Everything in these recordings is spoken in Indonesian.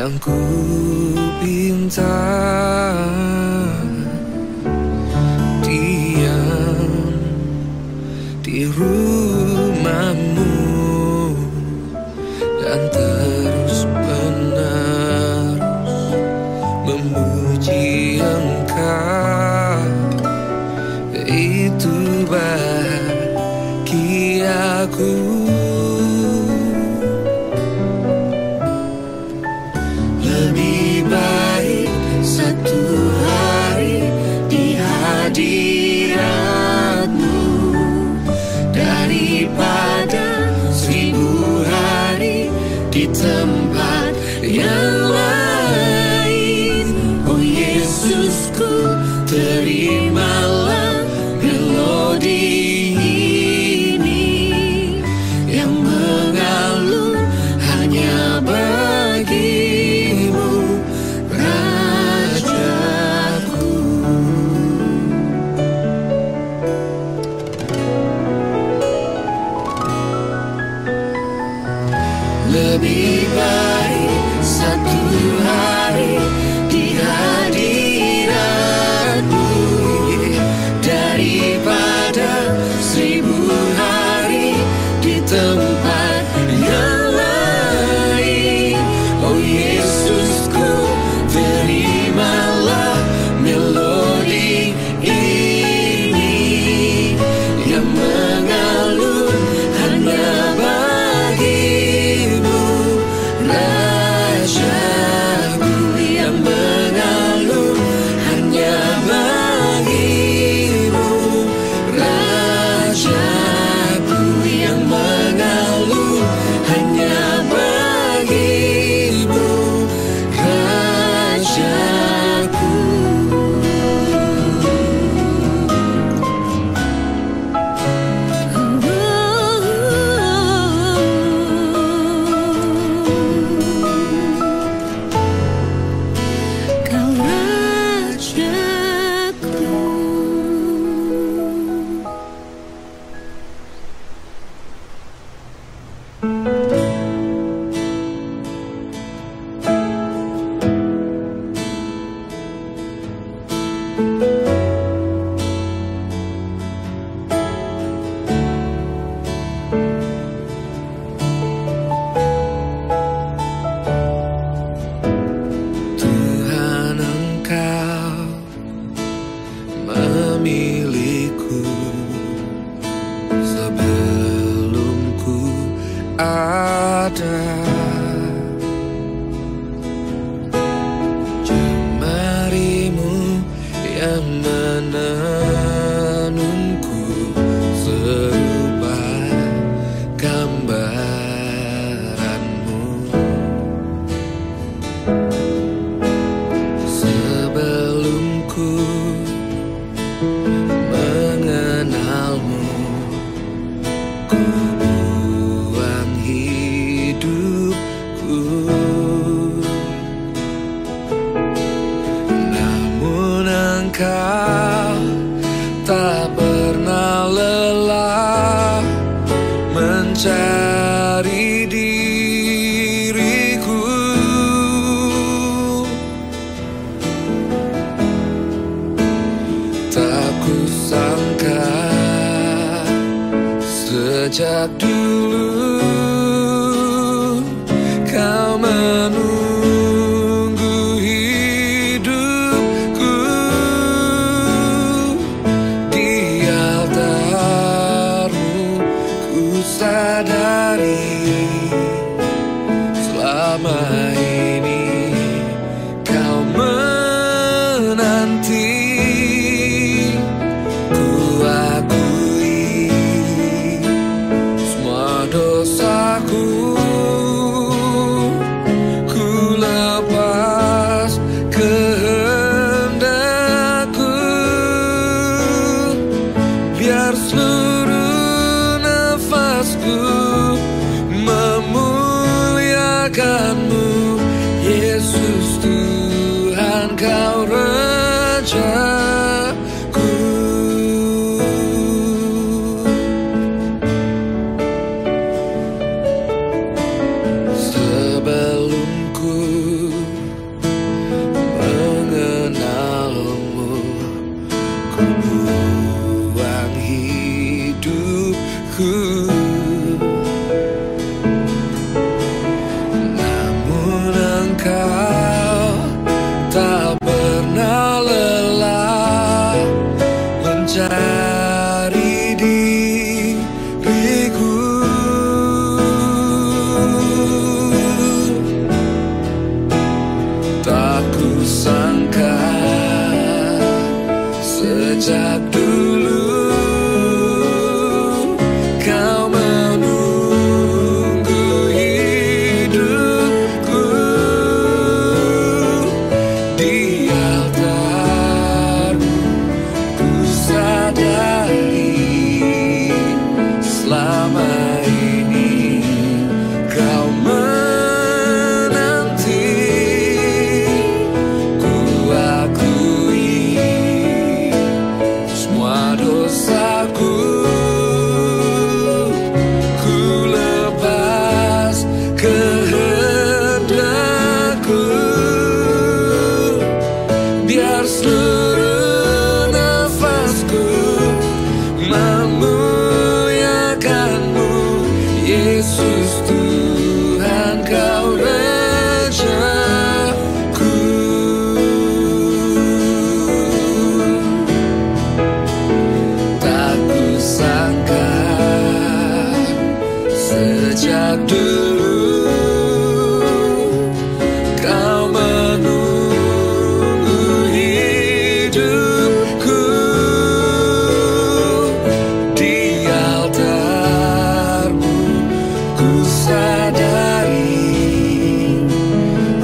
yang ku pinta, diam di rumahmu dan terus menerus memuji Engkau. Itu bahagiaku. Lebih baik satu hari di hadirat-Mu daripada 1000 hari di tempat yang lain. Oh Yesusku, terimalah melodi ini yang mengalun hanya bagi-Mu, Rajaku. Lebih baik satu hari di hadirat-Mu daripada 1000 hari di tempat yang lain. Oh Yesusku, terimalah melodi ini yang mengalun hanya bagi-Mu, Rajaku, yang mengalun hanya bagi-Mu, Rajaku, yang mengalun hanya bagi-Mu, Rajaku. Kau Rajaku. Tuhan, Engkau memilihku sebelum ku ada. Jemarimu yang menenunku serupa gambaran-Mu. Sebelum ku mengenal-Mu, ku buang hidupku. Namun Engkau tak pernah lelah mencari diriku. Tak kusangka sejak dulu Kau menunggu hidupku. Di altar-Mu ku sadari selama ini Kau menanti. Ku akui semua dosaku, ku lepas kehendakku, biar seluruh nafasku memuliakan-Mu. Yesus Tuhan, Kau Rajaku. Sebelum ku Yesus Tuhan Kau Rajaku. Tak kusangka sejak dulu Kau menunggu hidupku di altar-Mu. Ku sadari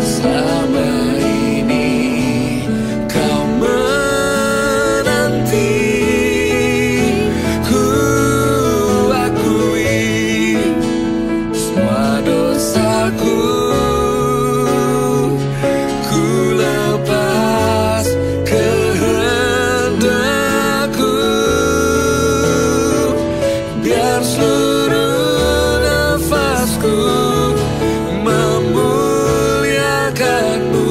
selama ini Kau menanti. Ku akui semua dosaku, ku lepas kehendakku, biar seluruh nafasku memuliakan-Mu.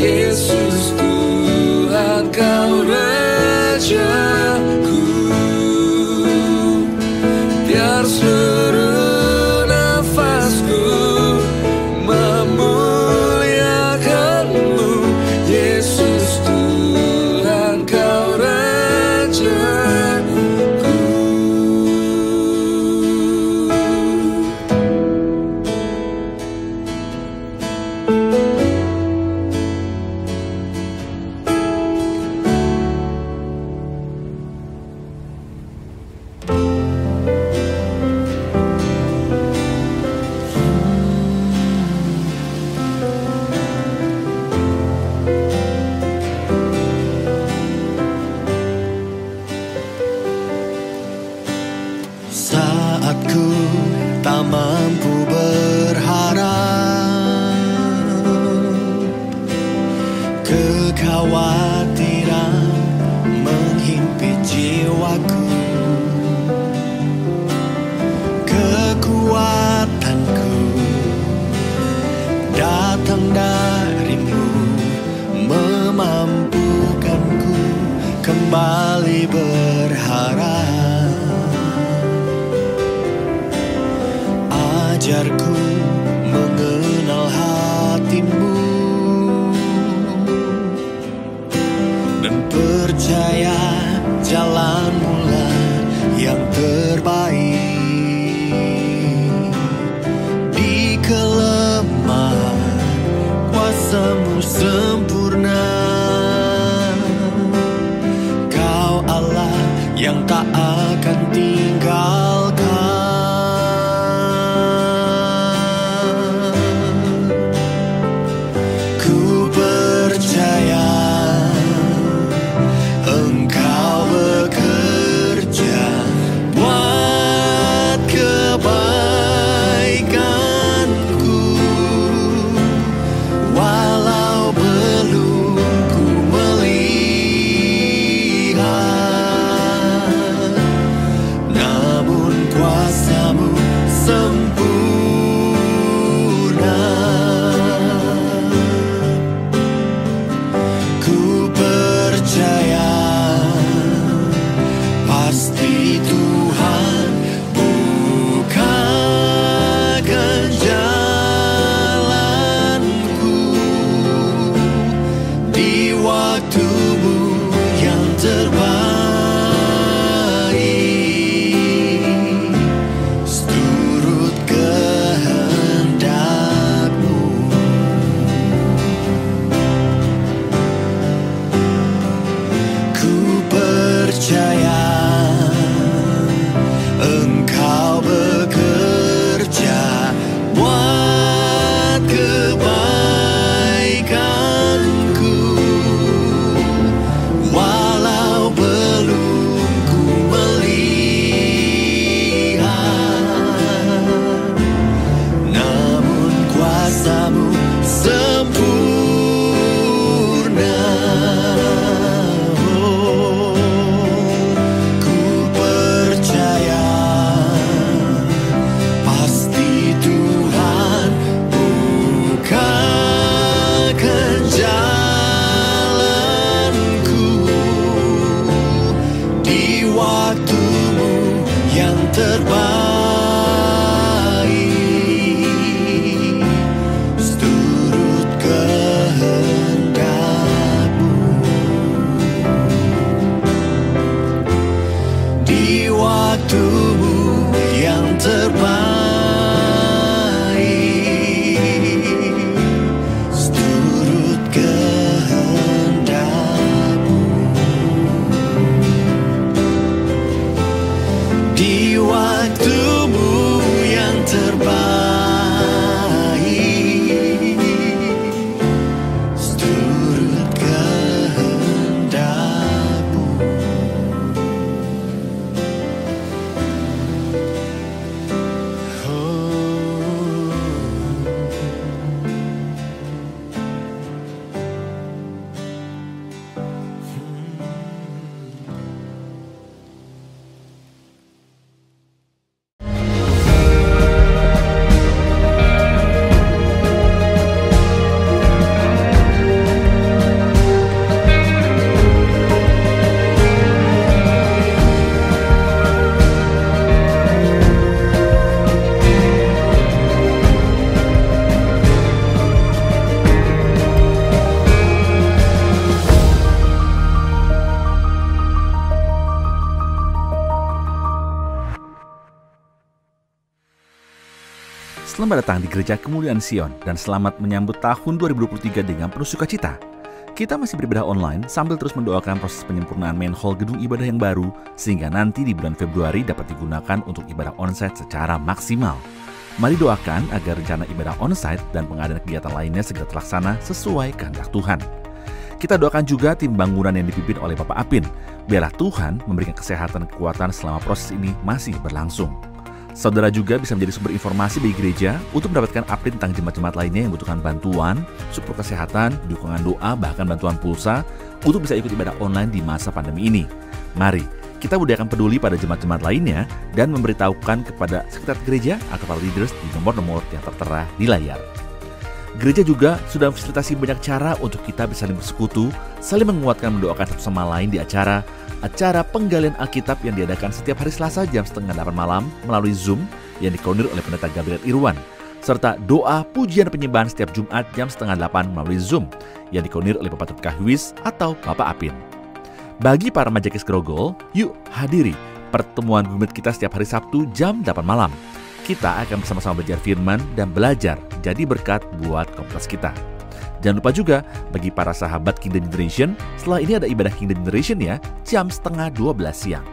Yesus Tuhan Kau Rajaku, biar seluruh nafasku memuliakan-Mu. Yesus Tuhan Kau Rajaku. Saat ku tak mampu berharap, kekhawatiran menghimpit jiwaku, kekuatanku datang dari-Mu, memampukanku kembali berharap. Ajarku mengenal hati-Mu dan percaya jalan-Mu lah yang terbaik. Di kelemahan kuasa-Mu sempurna, Kau Allah yang tak akan tinggalkan. Ku percaya Engkau bekerja buat kebaikanku, walau belum ku melihat, namun kuasa-Mu sempurna. Ku percaya pasti Tuhan bukakan jalanku di waktu-Mu yang terbaik, seturut kehendak-Mu. Ku percaya Engkau bekerja buat kebaikanku, walau belum ku melihat, namun kuasa-Mu sempurna. Ku percaya pasti Tuhan bukakan jalanku di waktu-Mu yang terbaik, di waktumu yang terbaik, seturut kehendak-Mu. Di waktumu yang terbaik, seturut kehendak-Mu. Selamat datang di Gereja Kemuliaan Sion dan selamat menyambut tahun 2023 dengan penuh sukacita. Kita masih beribadah online sambil terus mendoakan proses penyempurnaan main hall gedung ibadah yang baru sehingga nanti di bulan Februari dapat digunakan untuk ibadah onsite secara maksimal. Mari doakan agar rencana ibadah onsite dan pengadaan kegiatan lainnya segera terlaksana sesuai kehendak Tuhan. Kita doakan juga tim bangunan yang dipimpin oleh Bapak Apin. Biarlah Tuhan memberikan kesehatan dan kekuatan selama proses ini masih berlangsung. Saudara juga bisa menjadi sumber informasi bagi gereja untuk mendapatkan update tentang jemaat-jemaat lainnya yang membutuhkan bantuan, support kesehatan, dukungan doa, bahkan bantuan pulsa untuk bisa ikut ibadah online di masa pandemi ini. Mari kita budayakan peduli pada jemaat-jemaat lainnya dan memberitahukan kepada sekretariat gereja atau para leaders di nomor-nomor yang tertera di layar. Gereja juga sudah memfasilitasi banyak cara untuk kita bisa saling bersekutu, saling menguatkan mendoakan satu sama lain di acara penggalian Alkitab yang diadakan setiap hari Selasa jam 7:30 malam melalui Zoom yang dikoordinir oleh Pendeta Gabriel Irwan, serta doa pujian penyembahan setiap Jumat jam 7:30 melalui Zoom yang dikoordinir oleh Bapak Tukah Huis atau Bapak Apin. Bagi para majakis Grogol, yuk hadiri pertemuan Google Meet kita setiap hari Sabtu jam 8 malam. Kita akan bersama-sama belajar firman dan belajar jadi berkat buat komunitas kita. Jangan lupa juga bagi para sahabat Kingdom Generation, setelah ini ada ibadah Kingdom Generation ya, jam 11:30 siang.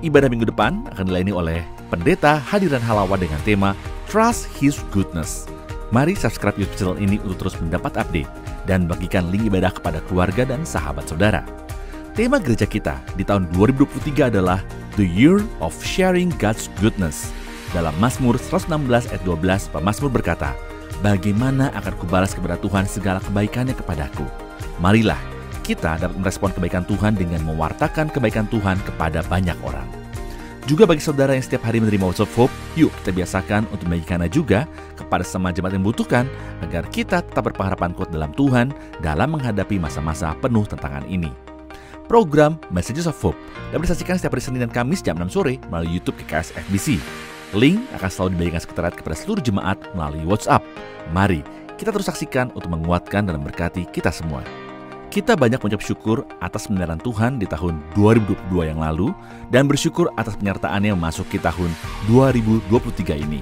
Ibadah minggu depan akan dilayani oleh Pendeta Hadiran Halawa dengan tema Trust His Goodness. Mari subscribe YouTube channel ini untuk terus mendapat update dan bagikan link ibadah kepada keluarga dan sahabat saudara. Tema gereja kita di tahun 2023 adalah The Year of Sharing God's Goodness. Dalam Mazmur 116 ayat 12, pemazmur berkata, "Bagaimana akan kubalas kepada Tuhan segala kebaikannya kepadaku?" Marilah kita dapat merespon kebaikan Tuhan dengan mewartakan kebaikan Tuhan kepada banyak orang. Juga bagi saudara yang setiap hari menerima Words of Hope, yuk kita biasakan untuk membagikannya juga kepada semua jemaat yang membutuhkan agar kita tetap berpengharapan kuat dalam Tuhan dalam menghadapi masa-masa penuh tantangan ini. Program Messages of Hope dapat disaksikan setiap hari Senin dan Kamis jam 6 sore melalui YouTube KKS FBC. Link akan selalu dibagikan sekretariat kepada seluruh jemaat melalui WhatsApp. Mari kita terus saksikan untuk menguatkan dan memberkati kita semua. Kita banyak mengucap syukur atas pemeliharaan Tuhan di tahun 2022 yang lalu dan bersyukur atas penyertaannya memasuki tahun 2023 ini.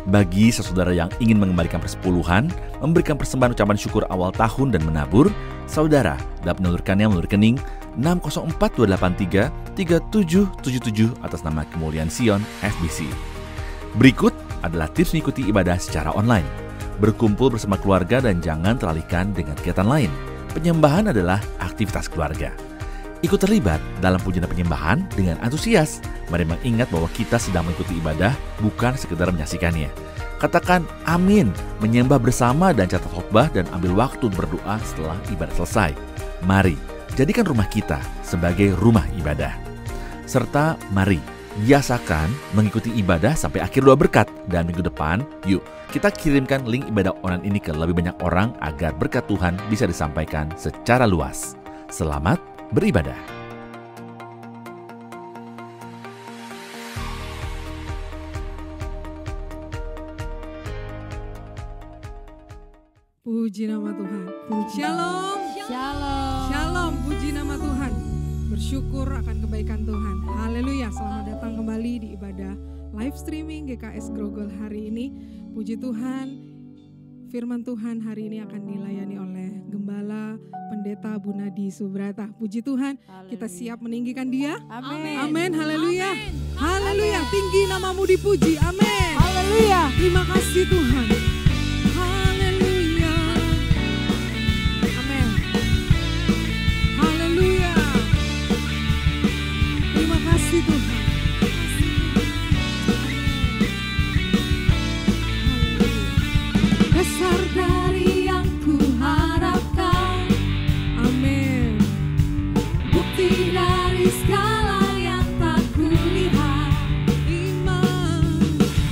Bagi saudara yang ingin mengembalikan persepuluhan, memberikan persembahan ucapan syukur awal tahun dan menabur, saudara dapat menelurkannya melalui rekening 6042833777 atas nama Kemuliaan Sion FBC. Berikut adalah tips mengikuti ibadah secara online. Berkumpul bersama keluarga dan jangan teralihkan dengan kegiatan lain. Penyembahan adalah aktivitas keluarga. Ikut terlibat dalam pujian dan penyembahan dengan antusias. Mari mengingat bahwa kita sedang mengikuti ibadah, bukan sekedar menyaksikannya. Katakan amin, menyembah bersama dan catat khotbah dan ambil waktu berdoa setelah ibadah selesai. Mari jadikan rumah kita sebagai rumah ibadah. Serta mari biasakan mengikuti ibadah sampai akhir doa berkat. Dan minggu depan, yuk kita kirimkan link ibadah online ini ke lebih banyak orang agar berkat Tuhan bisa disampaikan secara luas. Selamat beribadah. Puji nama Tuhan. Shalom. Shalom. Shalom. Puji nama Tuhan. Bersyukur akan kebaikan Tuhan. Haleluya. live streaming GKS Grogol hari ini. Puji Tuhan, firman Tuhan hari ini akan dilayani oleh Gembala Pendeta Bunadi Subrata. Puji Tuhan, kita siap meninggikan Dia. Amin. Amin, haleluya. Haleluya, tinggi namamu dipuji. Amin. Haleluya. Terima kasih Tuhan. Haleluya. Amin. Haleluya. Terima kasih Tuhan. Besar dari yang ku harapkan, Amin. bukti dari segala yang tak kulihat.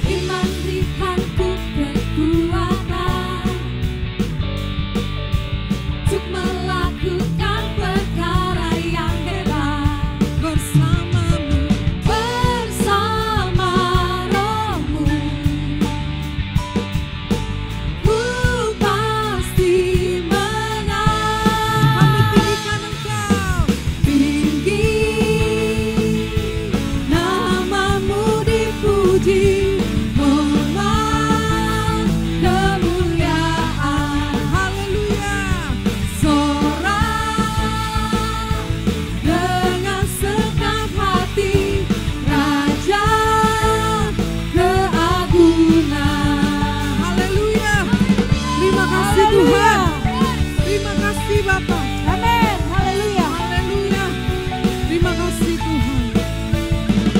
Iman Berikanku kekuatan untuk melakukan perkara yang hebat bersamamu. bersama Roh-Mu. Ku pasti menang. Kami tinggikan Engkau. Tinggi namamu dipuji, hormat kemuliaan, Haleluya. sorak dengan segenap hati, Raja keagungan. Haleluya. Terima kasih Tuhan. Terima kasih Bapak. Amin. Haleluya. Haleluya. Terima kasih Tuhan.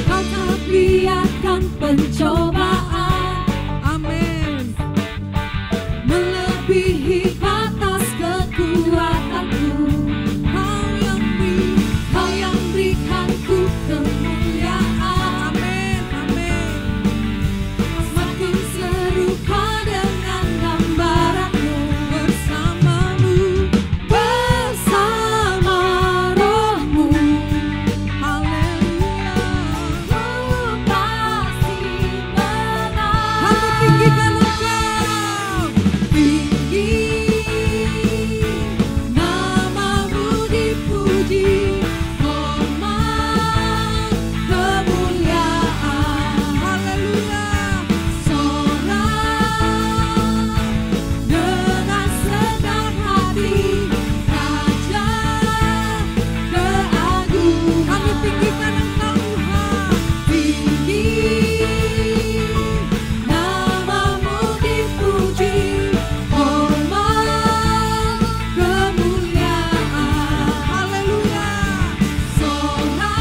Kau tak biarkan pencobaan Amin. melebihi batas kekuatanku. Kau yang berikanku kemuliaan, Amin. Amin. semakin serupa dengan gambaranmu. Bersamamu. Bersama Roh-Mu, Haleluya. ku pasti menang. Kami tinggikan Engkau. Tinggi namamu dipuji, hormat kemuliaan, Haleluya. sorak dengan segenap hati, Raja keagungan. Kami tinggikan Engkau Tuhan. Tinggi namamu dipuji, hormat kemuliaan, Haleluya. sorak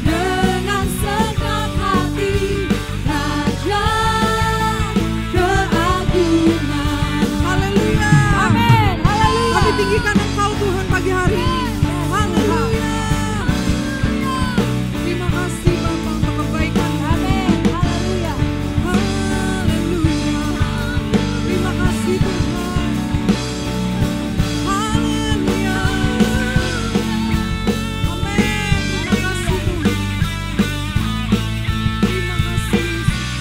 dengan segenap hati, Raja keagungan. Haleluya. Amin. Haleluya. Kami tinggikan Engkau Tuhan pagi hari ini. Haleluya. Terima kasih Bapa untuk kebaikan. Amin. Haleluya. Haleluya. Terima kasih Tuhan. Haleluya. Amin. Terima kasih Tuhan. Terima kasih Yesus.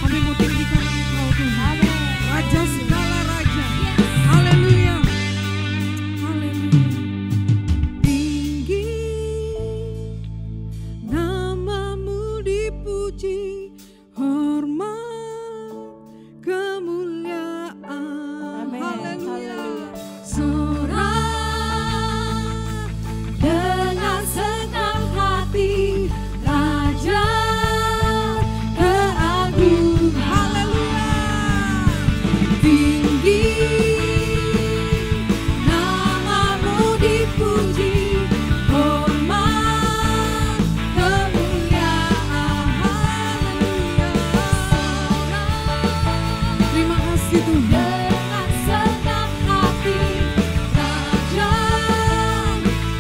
Kami mau tinggikan Engkau Tuhan. Raja segala raja. Haleluya. Haleluya. Tinggi namamu dipuji, hormat kemuliaan. Amin. Haleluya. Sorak dengan segenap hati, Raja keagungan. Haleluya. Tinggi namamu dipuji, hormat kemuliaan. Haleluya. Sorak Terima kasih Tuhan. dengan segenap hati, Raja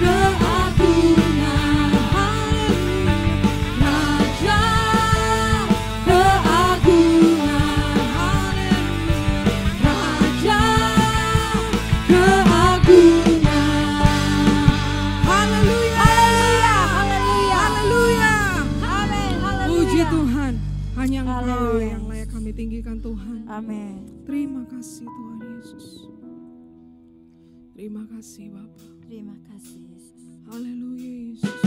keagungan. Raja keagungan. Raja keagungan. Haleluya. Haleluya. Haleluya. Amin. Puji Haleluya. Tuhan. Hanya Engkau Haleluya. yang layak kami tinggikan Tuhan. Amin. Terima kasih Tuhan Yesus. Terima kasih Bapa. Terima kasih Yesus. Haleluya Yesus.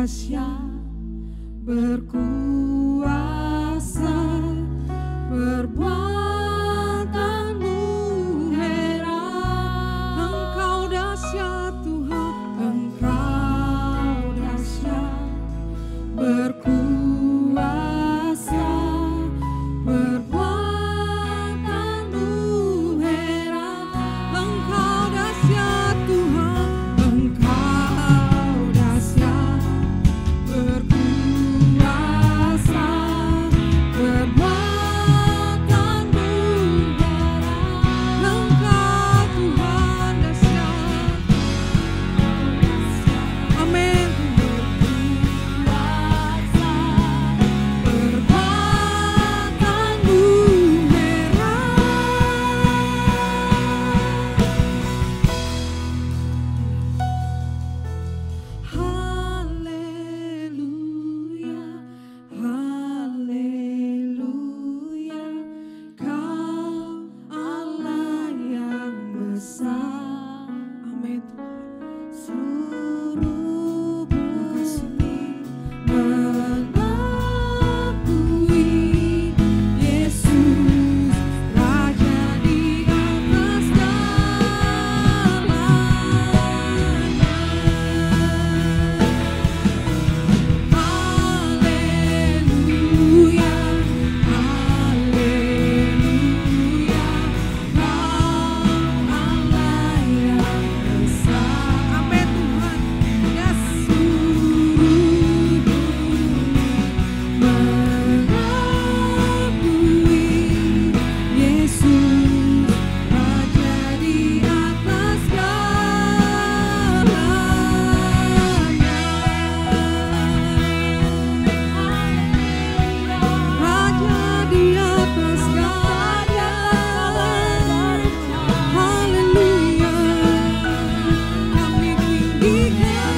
dahsyat, berkuasa, perbuatanmu heran. Engkau dahsyat Tuhan, Engkau dahsyat, berkuasa, perbuatanmu heran. Engkau dahsyat Tuhan, Engkau dahsyat, berkuasa, perbuatanmu heran. Engkau Tuhan dahsyat. Amin. Perbuatanmu haleluya, haleluya, Kau Allah yang besar. Amin. Seluruh bumi mengakui Yesus Raja di atas segalanya. Haleluya, haleluya, Kau Allah yang besar. Amin Tuhan. Ya seluruh bumi mengakui Yesus Raja di atas segalanya. Raja di atas segalanya. Haleluya, kami tinggikan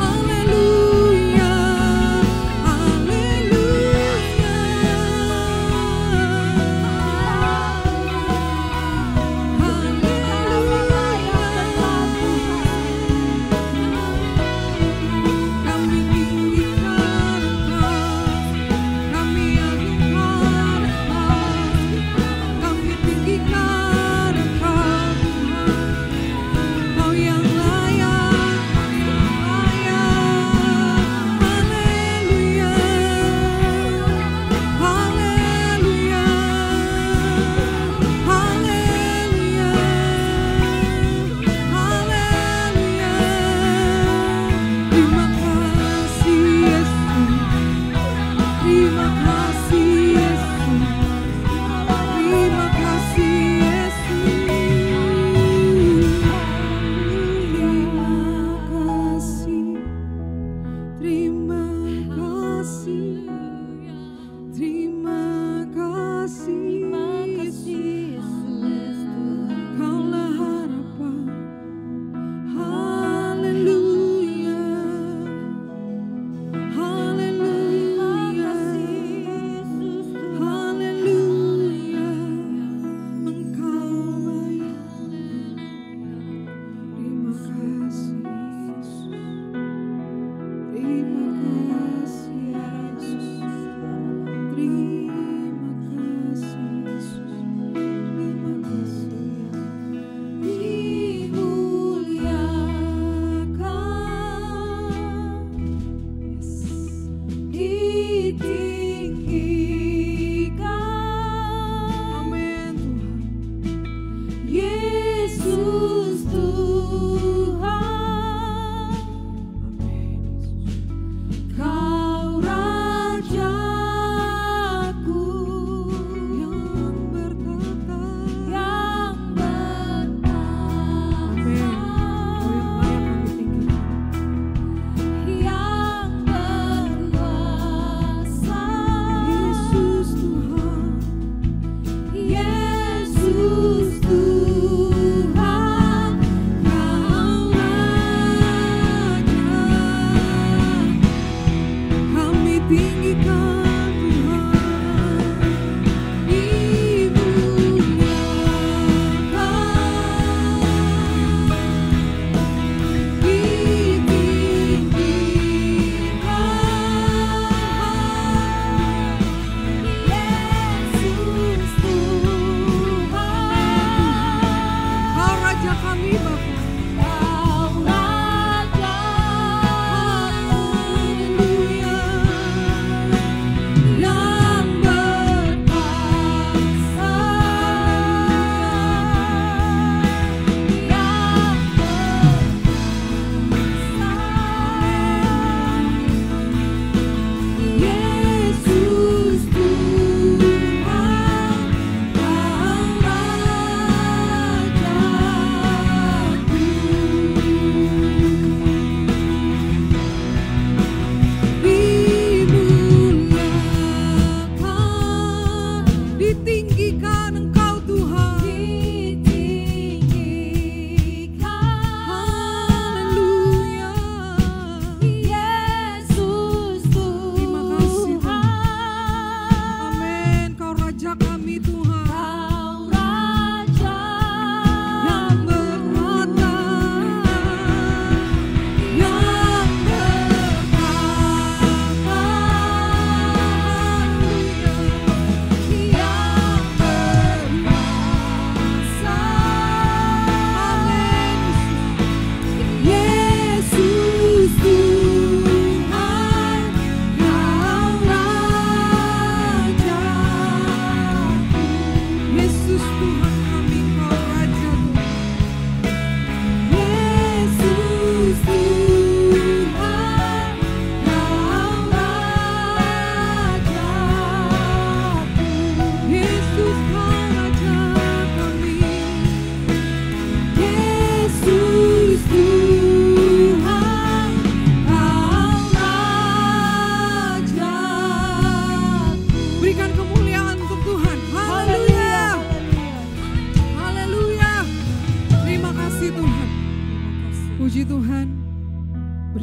haleluya, haleluya, kami tinggikan Engkau, kami agungkan Engkau, kami tinggikan Engkau Tuhan, Kau yang layak, haleluya, haleluya, haleluya, haleluya. Terima kasih Yesus, terima kasih Yesus, terima kasih Yesus, terima kasih, terima kasih, terima kasih Yesus, Kaulah harapan. Haleluya, haleluya,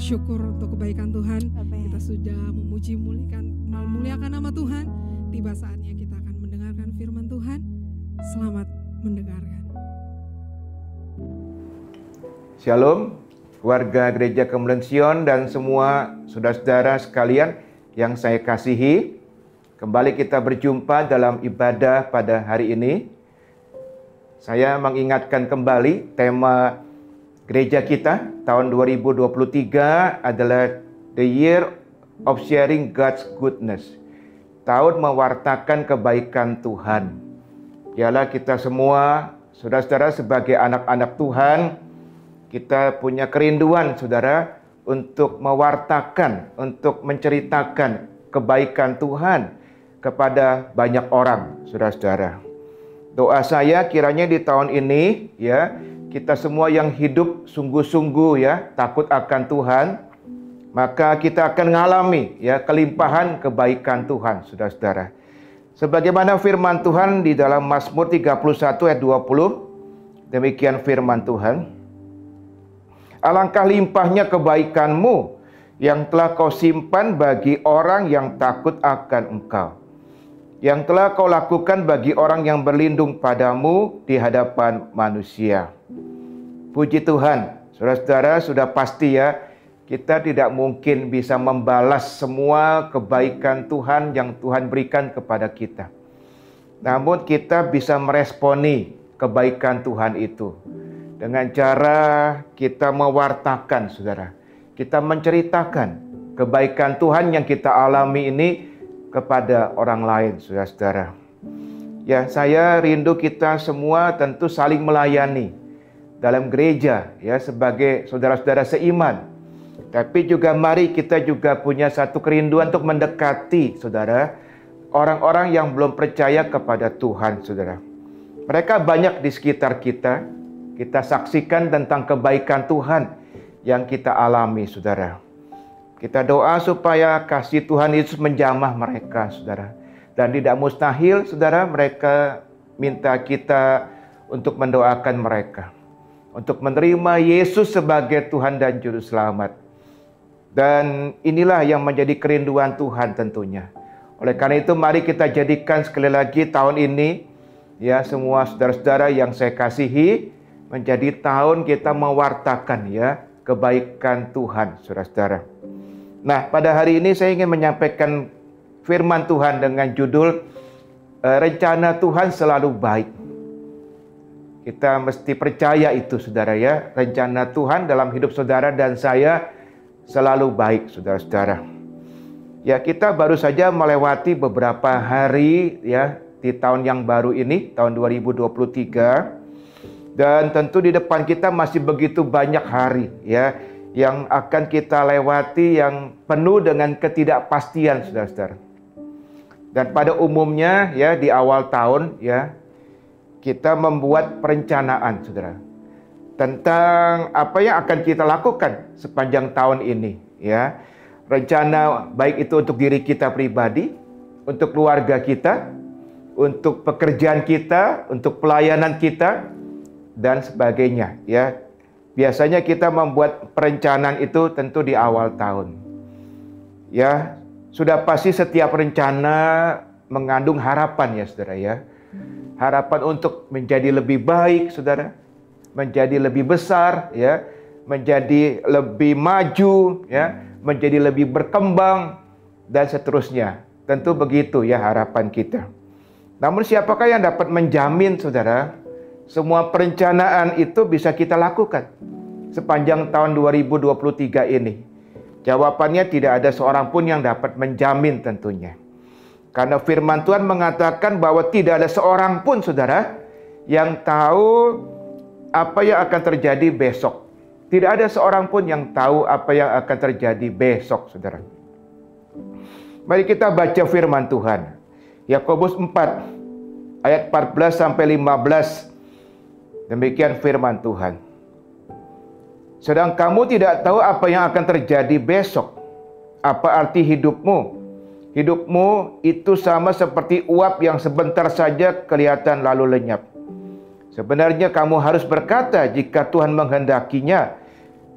bersyukur untuk kebaikan Tuhan. Amin. Kita sudah memuliakan nama Tuhan. Tiba saatnya kita akan mendengarkan firman Tuhan. Selamat mendengarkan. Shalom, warga Gereja Kemuliaan Sion dan semua saudara-saudara sekalian yang saya kasihi. Kembali kita berjumpa dalam ibadah pada hari ini. Saya mengingatkan kembali tema gereja kita tahun 2023 adalah The Year of Sharing God's Goodness. Tahun mewartakan kebaikan Tuhan. Ialah kita semua, saudara-saudara sebagai anak-anak Tuhan, kita punya kerinduan, saudara, untuk mewartakan, untuk menceritakan kebaikan Tuhan kepada banyak orang, saudara-saudara. Doa saya kiranya di tahun ini, ya, kita semua yang hidup sungguh-sungguh, ya, takut akan Tuhan, maka kita akan mengalami, ya, kelimpahan kebaikan Tuhan, saudara-saudara. Sebagaimana firman Tuhan di dalam Mazmur 31 ayat 20, demikian firman Tuhan. Alangkah limpahnya kebaikanmu yang telah kau simpan bagi orang yang takut akan Engkau, yang telah kau lakukan bagi orang yang berlindung padamu di hadapan manusia. Puji Tuhan, saudara-saudara, sudah pasti ya, kita tidak mungkin bisa membalas semua kebaikan Tuhan yang Tuhan berikan kepada kita. Namun kita bisa meresponi kebaikan Tuhan itu dengan cara kita mewartakan, saudara. Kita menceritakan kebaikan Tuhan yang kita alami ini kepada orang lain, saudara-saudara. Ya, saya rindu kita semua tentu saling melayani dalam gereja, ya, sebagai saudara-saudara seiman. Tapi juga mari kita juga punya satu kerinduan untuk mendekati, saudara, orang-orang yang belum percaya kepada Tuhan, saudara. Mereka banyak di sekitar kita. Kita saksikan tentang kebaikan Tuhan yang kita alami, saudara. Kita doa supaya kasih Tuhan Yesus menjamah mereka, saudara. Dan tidak mustahil, saudara, mereka minta kita untuk mendoakan mereka, untuk menerima Yesus sebagai Tuhan dan Juru Selamat. Dan inilah yang menjadi kerinduan Tuhan tentunya. Oleh karena itu mari kita jadikan sekali lagi tahun ini, ya, semua saudara-saudara yang saya kasihi, menjadi tahun kita mewartakan, ya, kebaikan Tuhan, saudara-saudara. Nah, pada hari ini saya ingin menyampaikan firman Tuhan dengan judul rencana Tuhan selalu baik. Kita mesti percaya itu, saudara, ya. Rencana Tuhan dalam hidup saudara dan saya selalu baik, saudara-saudara. Ya, kita baru saja melewati beberapa hari, ya, di tahun yang baru ini, tahun 2023. Dan tentu di depan kita masih begitu banyak hari, ya, yang akan kita lewati yang penuh dengan ketidakpastian, saudara-saudara. Dan pada umumnya, ya, di awal tahun, ya, kita membuat perencanaan, saudara, tentang apa yang akan kita lakukan sepanjang tahun ini, ya. Rencana baik itu untuk diri kita pribadi, untuk keluarga kita, untuk pekerjaan kita, untuk pelayanan kita, dan sebagainya, ya. Biasanya kita membuat perencanaan itu tentu di awal tahun. Ya, sudah pasti setiap rencana mengandung harapan, ya, saudara, ya. Harapan untuk menjadi lebih baik, saudara, menjadi lebih besar, ya, menjadi lebih maju, ya, menjadi lebih berkembang, dan seterusnya. Tentu begitu, ya, harapan kita. Namun siapakah yang dapat menjamin, saudara, semua perencanaan itu bisa kita lakukan sepanjang tahun 2023 ini? Jawabannya tidak ada seorang pun yang dapat menjamin tentunya. Karena firman Tuhan mengatakan bahwa tidak ada seorang pun, saudara, yang tahu apa yang akan terjadi besok. Tidak ada seorang pun yang tahu apa yang akan terjadi besok, saudara. Mari kita baca firman Tuhan. Yakobus 4 ayat 14 sampai 15. Demikian firman Tuhan. Sedang kamu tidak tahu apa yang akan terjadi besok. Apa arti hidupmu? Hidupmu itu sama seperti uap yang sebentar saja kelihatan lalu lenyap. Sebenarnya kamu harus berkata jika Tuhan menghendakinya,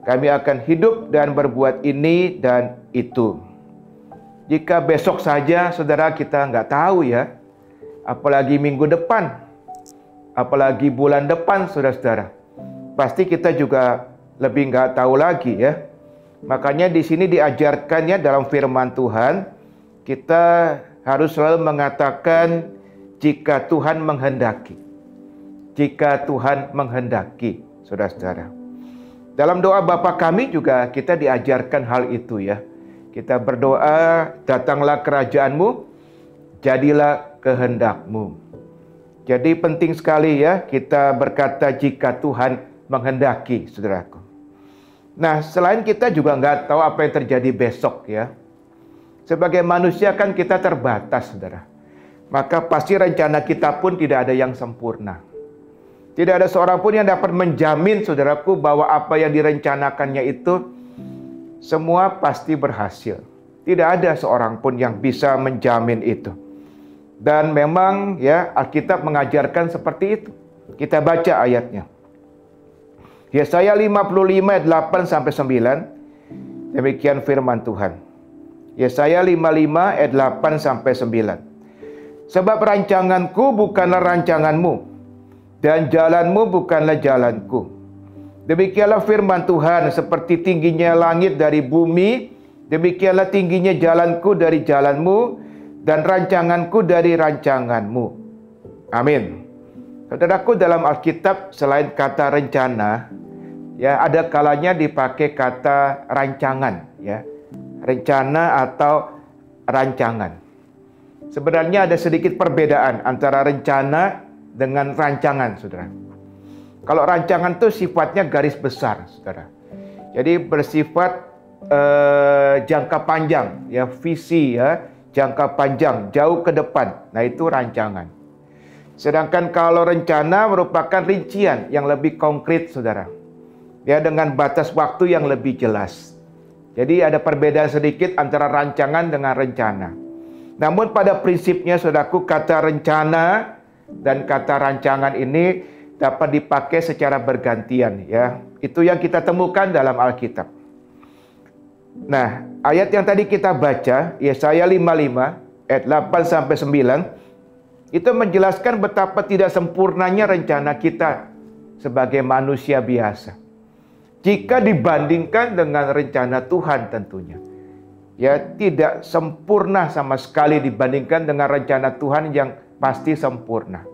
Kami akan hidup dan berbuat ini dan itu. Jika besok saja saudara kita nggak tahu ya, apalagi minggu depan, apalagi bulan depan saudara-saudara. Pasti kita juga lebih nggak tahu lagi ya. Makanya di sini diajarkannya dalam firman Tuhan, kita harus selalu mengatakan jika Tuhan menghendaki. Jika Tuhan menghendaki, saudara-saudara. Dalam doa Bapa kami juga kita diajarkan hal itu ya. Kita berdoa, datanglah kerajaan-Mu, jadilah kehendak-Mu. Jadi penting sekali ya kita berkata jika Tuhan menghendaki, saudaraku. Nah, selain kita juga nggak tahu apa yang terjadi besok ya. Sebagai manusia kan kita terbatas, saudara. Maka pasti rencana kita pun tidak ada yang sempurna. Tidak ada seorang pun yang dapat menjamin, saudaraku, bahwa apa yang direncanakannya itu semua pasti berhasil. Tidak ada seorang pun yang bisa menjamin itu. Dan memang ya Alkitab mengajarkan seperti itu. Kita baca ayatnya. Yesaya 55 ayat 8 sampai 9. Demikian firman Tuhan. Yesaya 55 ayat 8 sampai 9. Sebab rancanganku bukanlah rancanganmu, dan jalanmu bukanlah jalanku. Demikianlah firman Tuhan, seperti tingginya langit dari bumi, demikianlah tingginya jalanku dari jalanmu, dan rancanganku dari rancanganmu. Amin. Saudaraku, dalam Alkitab selain kata rencana, ya ada kalanya dipakai kata rancangan, ya. Rencana atau rancangan. Sebenarnya ada sedikit perbedaan antara rencana dengan rancangan, saudara. Kalau rancangan itu sifatnya garis besar, saudara. Jadi bersifat jangka panjang, ya, visi, ya, jangka panjang, jauh ke depan. Nah, itu rancangan. Sedangkan kalau rencana merupakan rincian yang lebih konkret, saudara. Ya, dengan batas waktu yang lebih jelas. Jadi ada perbedaan sedikit antara rancangan dengan rencana. Namun pada prinsipnya, saudaraku, kata rencana dan kata rancangan ini dapat dipakai secara bergantian ya. Itu yang kita temukan dalam Alkitab. Nah, ayat yang tadi kita baca, Yesaya 55 ayat 8 sampai 9, itu menjelaskan betapa tidak sempurnanya rencana kita sebagai manusia biasa. Jika dibandingkan dengan rencana Tuhan tentunya. Ya, tidak sempurna sama sekali dibandingkan dengan rencana Tuhan yang pasti sempurna.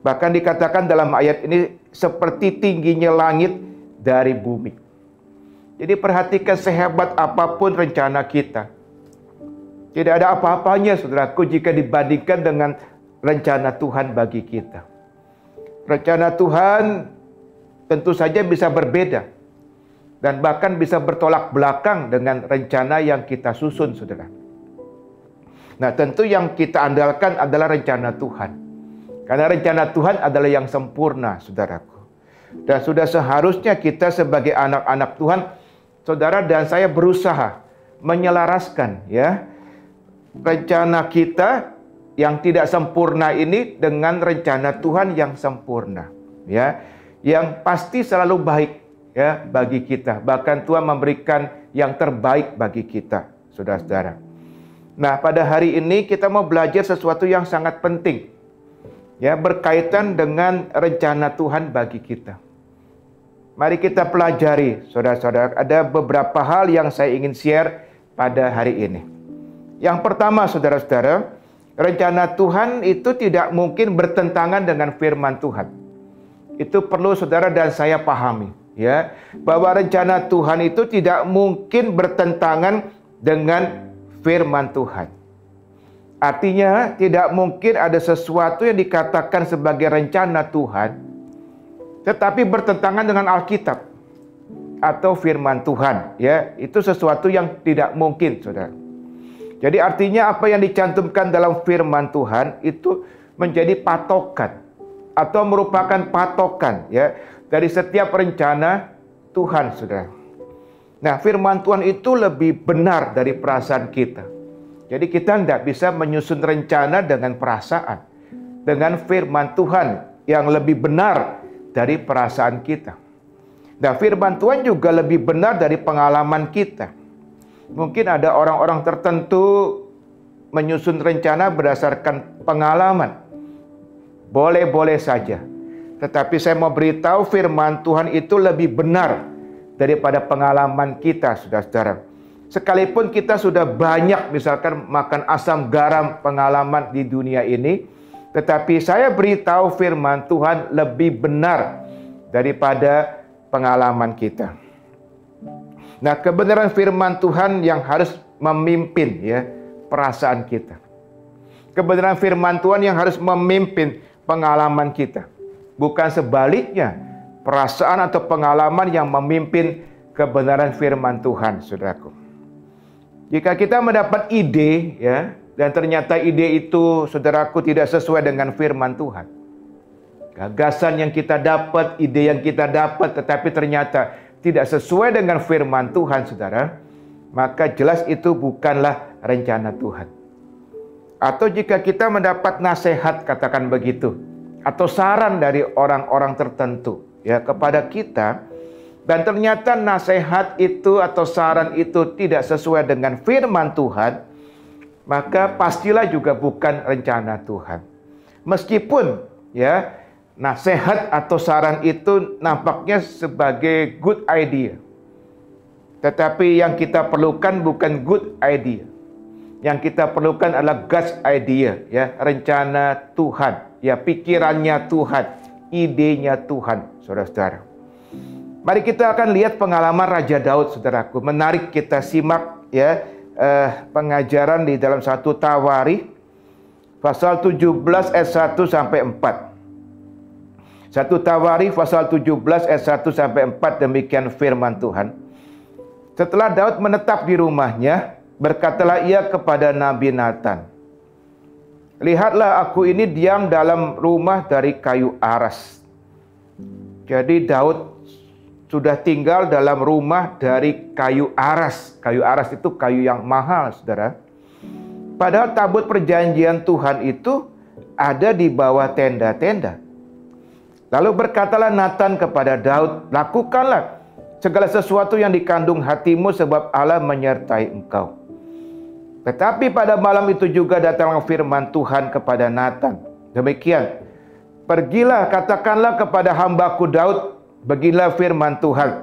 Bahkan dikatakan dalam ayat ini seperti tingginya langit dari bumi. Jadi perhatikan sehebat apapun rencana kita, tidak ada apa-apanya, saudaraku, jika dibandingkan dengan rencana Tuhan bagi kita. Rencana Tuhan tentu saja bisa berbeda dan bahkan bisa bertolak belakang dengan rencana yang kita susun, saudara. Nah, tentu yang kita andalkan adalah rencana Tuhan. Karena rencana Tuhan adalah yang sempurna, saudaraku. Dan sudah seharusnya kita sebagai anak-anak Tuhan, saudara dan saya berusaha menyelaraskan ya rencana kita yang tidak sempurna ini dengan rencana Tuhan yang sempurna, ya. Yang pasti selalu baik ya bagi kita. Bahkan Tuhan memberikan yang terbaik bagi kita, saudara-saudara. Nah, pada hari ini kita mau belajar sesuatu yang sangat penting. Ya, berkaitan dengan rencana Tuhan bagi kita. Mari kita pelajari, saudara-saudara. Ada beberapa hal yang saya ingin share pada hari ini. Yang pertama, saudara-saudara, rencana Tuhan itu tidak mungkin bertentangan dengan firman Tuhan. Itu perlu saudara dan saya pahami, ya, bahwa rencana Tuhan itu tidak mungkin bertentangan dengan firman Tuhan. Artinya tidak mungkin ada sesuatu yang dikatakan sebagai rencana Tuhan tetapi bertentangan dengan Alkitab atau firman Tuhan, ya. Itu sesuatu yang tidak mungkin, saudara. Jadi artinya apa yang dicantumkan dalam firman Tuhan itu menjadi patokan atau merupakan patokan, ya, dari setiap rencana Tuhan, saudara. Nah, firman Tuhan itu lebih benar dari perasaan kita. Jadi kita tidak bisa menyusun rencana dengan perasaan. Dengan firman Tuhan yang lebih benar dari perasaan kita. Nah, firman Tuhan juga lebih benar dari pengalaman kita. Mungkin ada orang-orang tertentu menyusun rencana berdasarkan pengalaman. Boleh-boleh saja. Tetapi saya mau beritahu firman Tuhan itu lebih benar daripada pengalaman kita, saudara-saudara. Sekalipun kita sudah banyak misalkan makan asam garam pengalaman di dunia ini, tetapi saya beritahu firman Tuhan lebih benar daripada pengalaman kita. Nah, kebenaran firman Tuhan yang harus memimpin ya perasaan kita. Kebenaran firman Tuhan yang harus memimpin pengalaman kita. Bukan sebaliknya, perasaan atau pengalaman yang memimpin kebenaran firman Tuhan, saudaraku. Jika kita mendapat ide ya, dan ternyata ide itu, saudaraku, tidak sesuai dengan firman Tuhan. Gagasan yang kita dapat, ide yang kita dapat, tetapi ternyata tidak sesuai dengan firman Tuhan, saudara, maka jelas itu bukanlah rencana Tuhan. Atau jika kita mendapat nasihat, katakan begitu, atau saran dari orang-orang tertentu ya kepada kita, dan ternyata nasihat itu atau saran itu tidak sesuai dengan firman Tuhan, maka pastilah juga bukan rencana Tuhan. Meskipun ya nasihat atau saran itu nampaknya sebagai good idea, tetapi yang kita perlukan bukan good idea. Yang kita perlukan adalah God's idea, ya, rencana Tuhan, ya, pikirannya Tuhan, idenya Tuhan, saudara-saudara. Mari kita akan lihat pengalaman Raja Daud, saudaraku. Menarik kita simak ya pengajaran di dalam 1 Tawarikh pasal 17 ayat 1 sampai 4. 1 Tawarikh pasal 17 ayat 1 sampai 4, demikian firman Tuhan. Setelah Daud menetap di rumahnya, berkatalah ia kepada Nabi Nathan, "Lihatlah, aku ini diam dalam rumah dari kayu aras." Jadi Daud sudah tinggal dalam rumah dari kayu aras. Kayu aras itu kayu yang mahal, saudara. Padahal tabut perjanjian Tuhan itu ada di bawah tenda-tenda. Lalu berkatalah Nathan kepada Daud, "Lakukanlah segala sesuatu yang dikandung hatimu, sebab Allah menyertai engkau." Tetapi pada malam itu juga datanglah firman Tuhan kepada Nathan. Demikian, "Pergilah, katakanlah kepada hambaku Daud, beginilah firman Tuhan,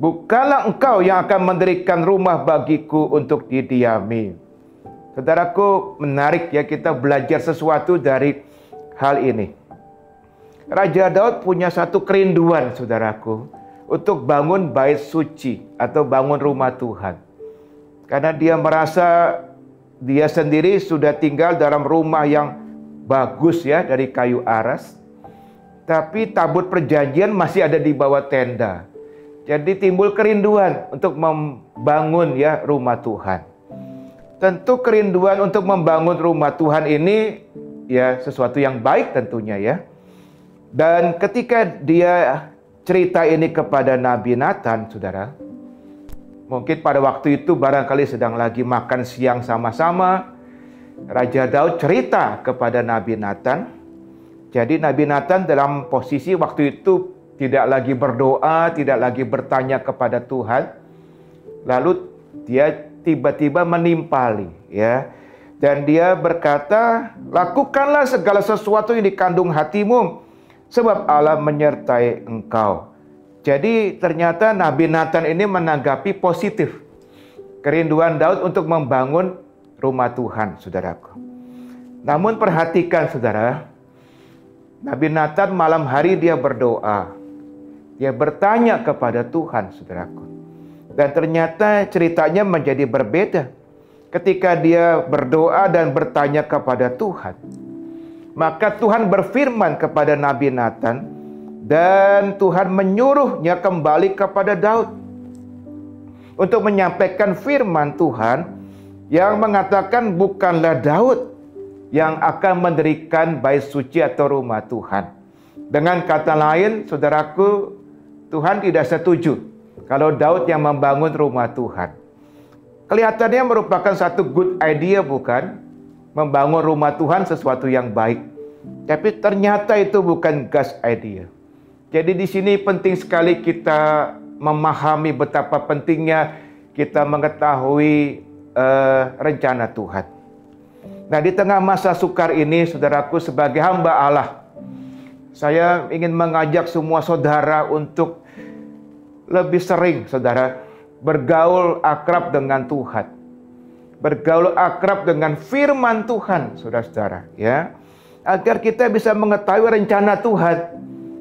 bukanlah engkau yang akan mendirikan rumah bagiku untuk didiami." Saudaraku, menarik ya kita belajar sesuatu dari hal ini. Raja Daud punya satu kerinduan, saudaraku, untuk bangun bait suci atau bangun rumah Tuhan. Karena dia merasa dia sendiri sudah tinggal dalam rumah yang bagus ya, dari kayu aras. Tapi tabut perjanjian masih ada di bawah tenda. Jadi timbul kerinduan untuk membangun ya rumah Tuhan. Tentu kerinduan untuk membangun rumah Tuhan ini ya sesuatu yang baik tentunya ya. Dan ketika dia cerita ini kepada Nabi Nathan, saudara, mungkin pada waktu itu barangkali sedang lagi makan siang sama-sama, Raja Daud cerita kepada Nabi Nathan. Jadi Nabi Nathan dalam posisi waktu itu tidak lagi berdoa, tidak lagi bertanya kepada Tuhan. Lalu dia tiba-tiba menimpali, ya. Dan dia berkata, "Lakukanlah segala sesuatu yang dikandung hatimu, sebab Allah menyertai engkau." Jadi ternyata Nabi Nathan ini menanggapi positif kerinduan Daud untuk membangun rumah Tuhan, saudaraku. Namun perhatikan, saudara, Nabi Nathan malam hari dia berdoa. Dia bertanya kepada Tuhan, saudaraku. Dan ternyata ceritanya menjadi berbeda. Ketika dia berdoa dan bertanya kepada Tuhan, maka Tuhan berfirman kepada Nabi Nathan, dan Tuhan menyuruhnya kembali kepada Daud untuk menyampaikan firman Tuhan yang mengatakan bukanlah Daud yang akan mendirikan bait suci atau rumah Tuhan. Dengan kata lain, saudaraku, Tuhan tidak setuju kalau Daud yang membangun rumah Tuhan. Kelihatannya merupakan satu good idea, bukan? Membangun rumah Tuhan sesuatu yang baik. Tapi ternyata itu bukan God's idea. Jadi di sini penting sekali kita memahami betapa pentingnya kita mengetahui rencana Tuhan. Nah, di tengah masa sukar ini, saudaraku, sebagai hamba Allah, saya ingin mengajak semua saudara untuk lebih sering, saudara, bergaul akrab dengan Tuhan. Bergaul akrab dengan firman Tuhan, saudara-saudara, ya. Agar kita bisa mengetahui rencana Tuhan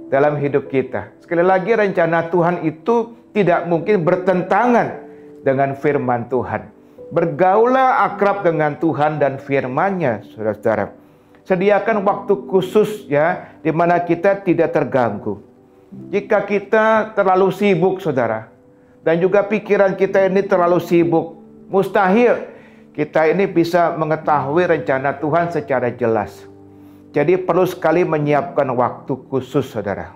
dalam hidup kita. Sekali lagi, rencana Tuhan itu tidak mungkin bertentangan dengan firman Tuhan. Bergaulah akrab dengan Tuhan dan firman-Nya, saudara-saudara. Sediakan waktu khusus, ya, di mana kita tidak terganggu. Jika kita terlalu sibuk, saudara, dan juga pikiran kita ini terlalu sibuk, mustahil kita ini bisa mengetahui rencana Tuhan secara jelas. Jadi perlu sekali menyiapkan waktu khusus, saudara.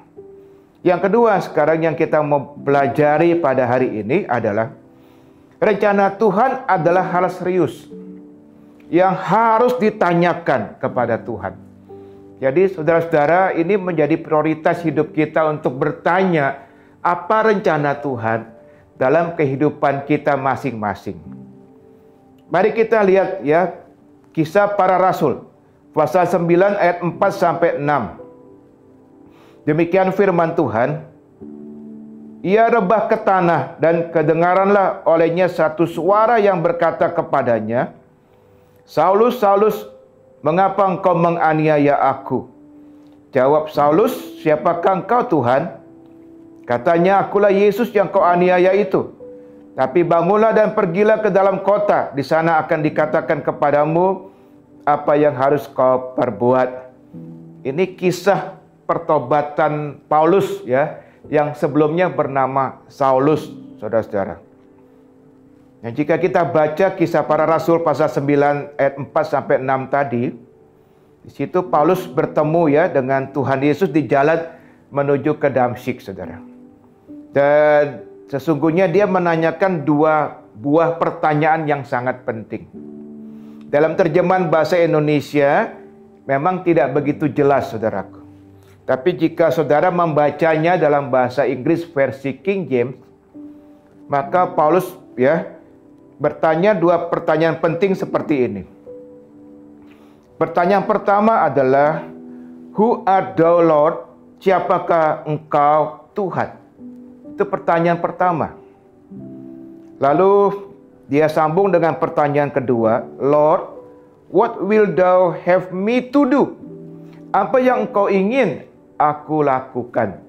Yang kedua sekarang yang kita mau pelajari pada hari ini adalah rencana Tuhan adalah hal serius yang harus ditanyakan kepada Tuhan. Jadi saudara-saudara, ini menjadi prioritas hidup kita untuk bertanya apa rencana Tuhan dalam kehidupan kita masing-masing. Mari kita lihat, ya, Kisah Para Rasul pasal 9 ayat 4 sampai 6. Demikian firman Tuhan. Ia rebah ke tanah dan kedengaranlah olehnya satu suara yang berkata kepadanya, Saulus, Saulus, mengapa engkau menganiaya aku? Jawab Saulus, siapakah engkau Tuhan? Katanya, akulah Yesus yang kau aniaya itu. Tapi bangunlah dan pergilah ke dalam kota. Di sana akan dikatakan kepadamu apa yang harus kau perbuat. Ini kisah pertobatan Paulus, ya, yang sebelumnya bernama Saulus, saudara-saudara. Nah, jika kita baca Kisah Para Rasul pasal 9 ayat 4 sampai 6 tadi, di situ Paulus bertemu, ya, dengan Tuhan Yesus di jalan menuju ke Damsyik, saudara. Dan sesungguhnya dia menanyakan dua buah pertanyaan yang sangat penting. Dalam terjemahan bahasa Indonesia memang tidak begitu jelas, saudaraku. Tapi jika saudara membacanya dalam bahasa Inggris versi King James, maka Paulus, ya, bertanya dua pertanyaan penting seperti ini. Pertanyaan pertama adalah, Who art thou, Lord? Siapakah engkau, Tuhan? Itu pertanyaan pertama. Lalu dia sambung dengan pertanyaan kedua, Lord, what will thou have me to do? Apa yang engkau ingin aku lakukan?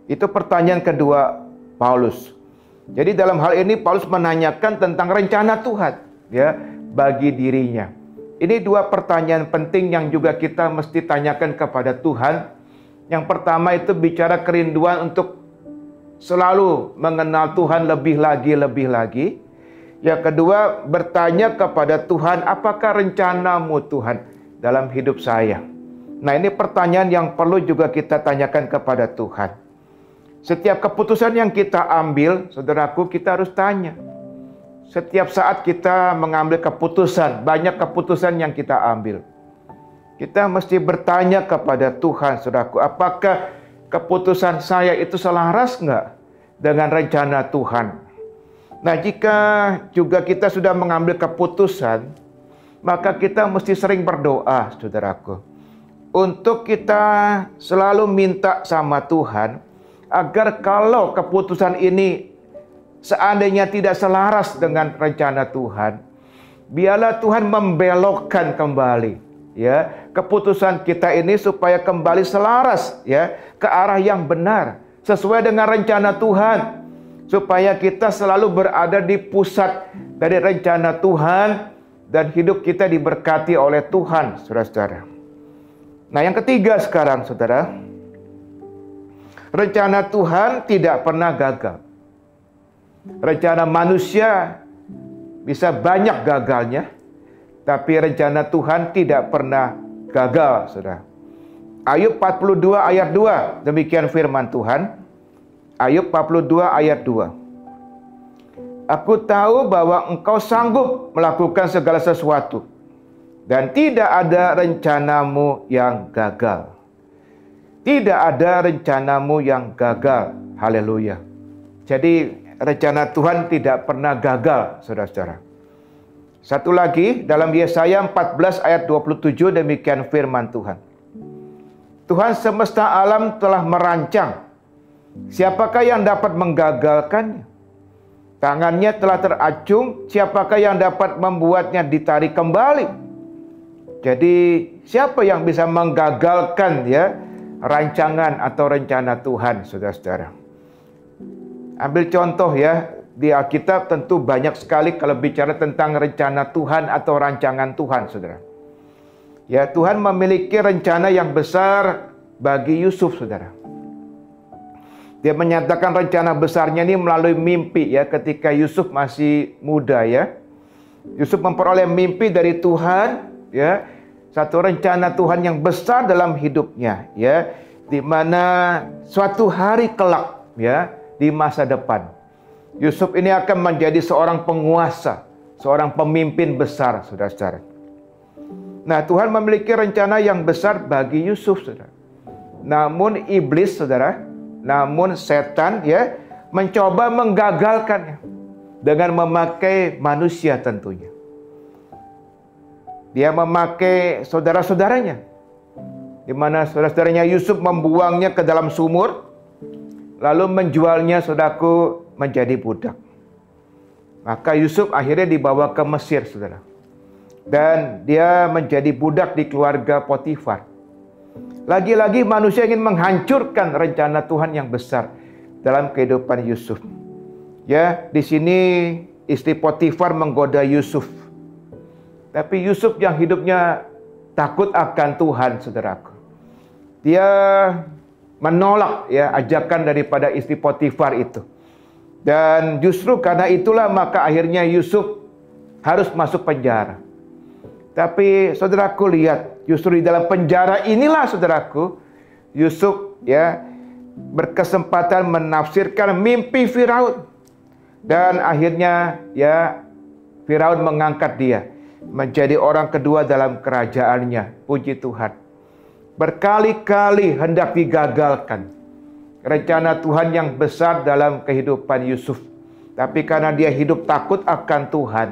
Itu pertanyaan kedua Paulus. Jadi dalam hal ini Paulus menanyakan tentang rencana Tuhan, ya, bagi dirinya. Ini dua pertanyaan penting yang juga kita mesti tanyakan kepada Tuhan. Yang pertama itu bicara kerinduan untuk selalu mengenal Tuhan lebih lagi. Yang kedua, bertanya kepada Tuhan, apakah rencanamu Tuhan dalam hidup saya? Nah, ini pertanyaan yang perlu juga kita tanyakan kepada Tuhan. Setiap keputusan yang kita ambil, saudaraku, kita harus tanya. Setiap saat kita mengambil keputusan, banyak keputusan yang kita ambil. Kita mesti bertanya kepada Tuhan, saudaraku, apakah keputusan saya itu selaras enggak dengan rencana Tuhan? Nah, jika juga kita sudah mengambil keputusan, maka kita mesti sering berdoa, saudaraku. Untuk kita selalu minta sama Tuhan, agar kalau keputusan ini seandainya tidak selaras dengan rencana Tuhan, biarlah Tuhan membelokkan kembali, ya, keputusan kita ini supaya kembali selaras, ya, ke arah yang benar, sesuai dengan rencana Tuhan. Supaya kita selalu berada di pusat dari rencana Tuhan dan hidup kita diberkati oleh Tuhan, saudara-saudara. Nah, yang ketiga sekarang, saudara, rencana Tuhan tidak pernah gagal. Rencana manusia bisa banyak gagalnya, tapi rencana Tuhan tidak pernah gagal, saudara. Ayub 42 ayat 2, demikian firman Tuhan. Ayub 42 ayat 2. Aku tahu bahwa engkau sanggup melakukan segala sesuatu, dan tidak ada rencanamu yang gagal. Tidak ada rencanamu yang gagal. Haleluya. Jadi rencana Tuhan tidak pernah gagal, saudara-saudara. Satu lagi, dalam Yesaya 14 ayat 27 demikian firman Tuhan. Tuhan semesta alam telah merancang. Siapakah yang dapat menggagalkannya? Tangannya telah teracung. Siapakah yang dapat membuatnya ditarik kembali? Jadi siapa yang bisa menggagalkan ya rancangan atau rencana Tuhan, saudara-saudara? Ambil contoh ya, di Alkitab tentu banyak sekali kalau bicara tentang rencana Tuhan atau rancangan Tuhan, saudara. Ya, Tuhan memiliki rencana yang besar bagi Yusuf, saudara. Dia menyatakan rencana besarnya ini melalui mimpi ya, ketika Yusuf masih muda ya. Yusuf memperoleh mimpi dari Tuhan ya, satu rencana Tuhan yang besar dalam hidupnya ya, di mana suatu hari kelak ya, di masa depan Yusuf ini akan menjadi seorang penguasa, seorang pemimpin besar, saudara-saudara. Nah, Tuhan memiliki rencana yang besar bagi Yusuf, saudara. Namun iblis, saudara, namun setan ya, mencoba menggagalkannya dengan memakai manusia tentunya. Dia memakai saudara-saudaranya, di mana saudara-saudaranya Yusuf membuangnya ke dalam sumur, lalu menjualnya, saudaraku, menjadi budak. Maka Yusuf akhirnya dibawa ke Mesir, saudara. Dan dia menjadi budak di keluarga Potifar. Lagi-lagi manusia ingin menghancurkan rencana Tuhan yang besar dalam kehidupan Yusuf. Ya, di sini istri Potifar menggoda Yusuf. Tapi Yusuf yang hidupnya takut akan Tuhan, saudaraku. Dia menolak ya ajakan daripada istri Potifar itu. Dan justru karena itulah maka akhirnya Yusuf harus masuk penjara. Tapi saudaraku lihat, justru di dalam penjara inilah saudaraku, Yusuf ya berkesempatan menafsirkan mimpi Firaun. Dan akhirnya ya Firaun mengangkat dia menjadi orang kedua dalam kerajaannya. Puji Tuhan. Berkali-kali hendak digagalkan rencana Tuhan yang besar dalam kehidupan Yusuf. Tapi karena dia hidup takut akan Tuhan,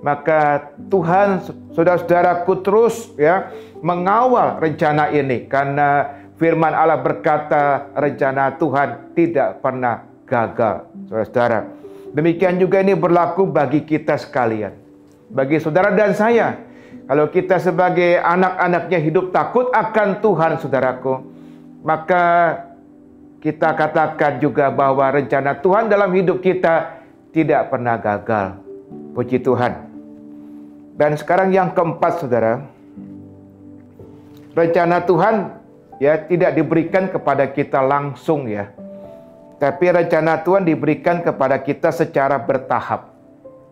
maka Tuhan, saudara-saudaraku, terus ya mengawal rencana ini. Karena firman Allah berkata rencana Tuhan tidak pernah gagal, saudara-saudara. Demikian juga ini berlaku bagi kita sekalian. Bagi saudara dan saya, kalau kita sebagai anak-anaknya hidup takut akan Tuhan, saudaraku, maka kita katakan juga bahwa rencana Tuhan dalam hidup kita tidak pernah gagal. Puji Tuhan. Dan sekarang yang keempat, saudara, rencana Tuhan ya tidak diberikan kepada kita langsung ya, tapi rencana Tuhan diberikan kepada kita secara bertahap.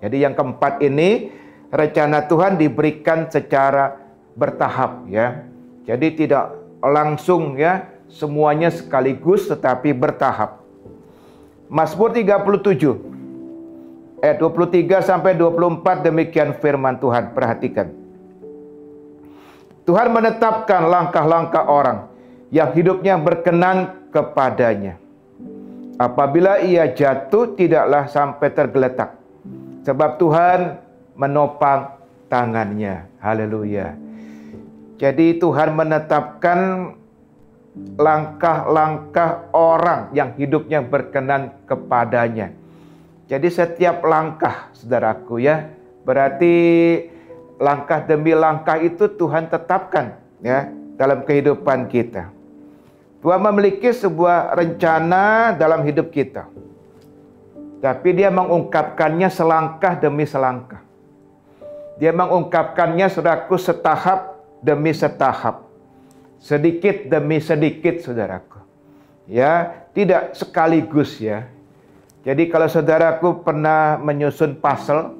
Jadi yang keempat ini, rencana Tuhan diberikan secara bertahap ya. Jadi tidak langsung ya semuanya sekaligus, tetapi bertahap. Mazmur 37 ayat 23 sampai 24 demikian firman Tuhan. Perhatikan. Tuhan menetapkan langkah-langkah orang yang hidupnya berkenan kepadanya. Apabila ia jatuh tidaklah sampai tergeletak, sebab Tuhan menopang tangannya. Haleluya. Jadi Tuhan menetapkan langkah-langkah orang yang hidupnya berkenan kepadanya. Jadi setiap langkah, saudaraku ya, berarti langkah demi langkah itu Tuhan tetapkan ya dalam kehidupan kita. Tuhan memiliki sebuah rencana dalam hidup kita, tapi dia mengungkapkannya selangkah demi selangkah. Dia mengungkapkannya, saudaraku, setahap demi setahap, sedikit demi sedikit, saudaraku. Ya, tidak sekaligus ya. Jadi kalau saudaraku pernah menyusun puzzle,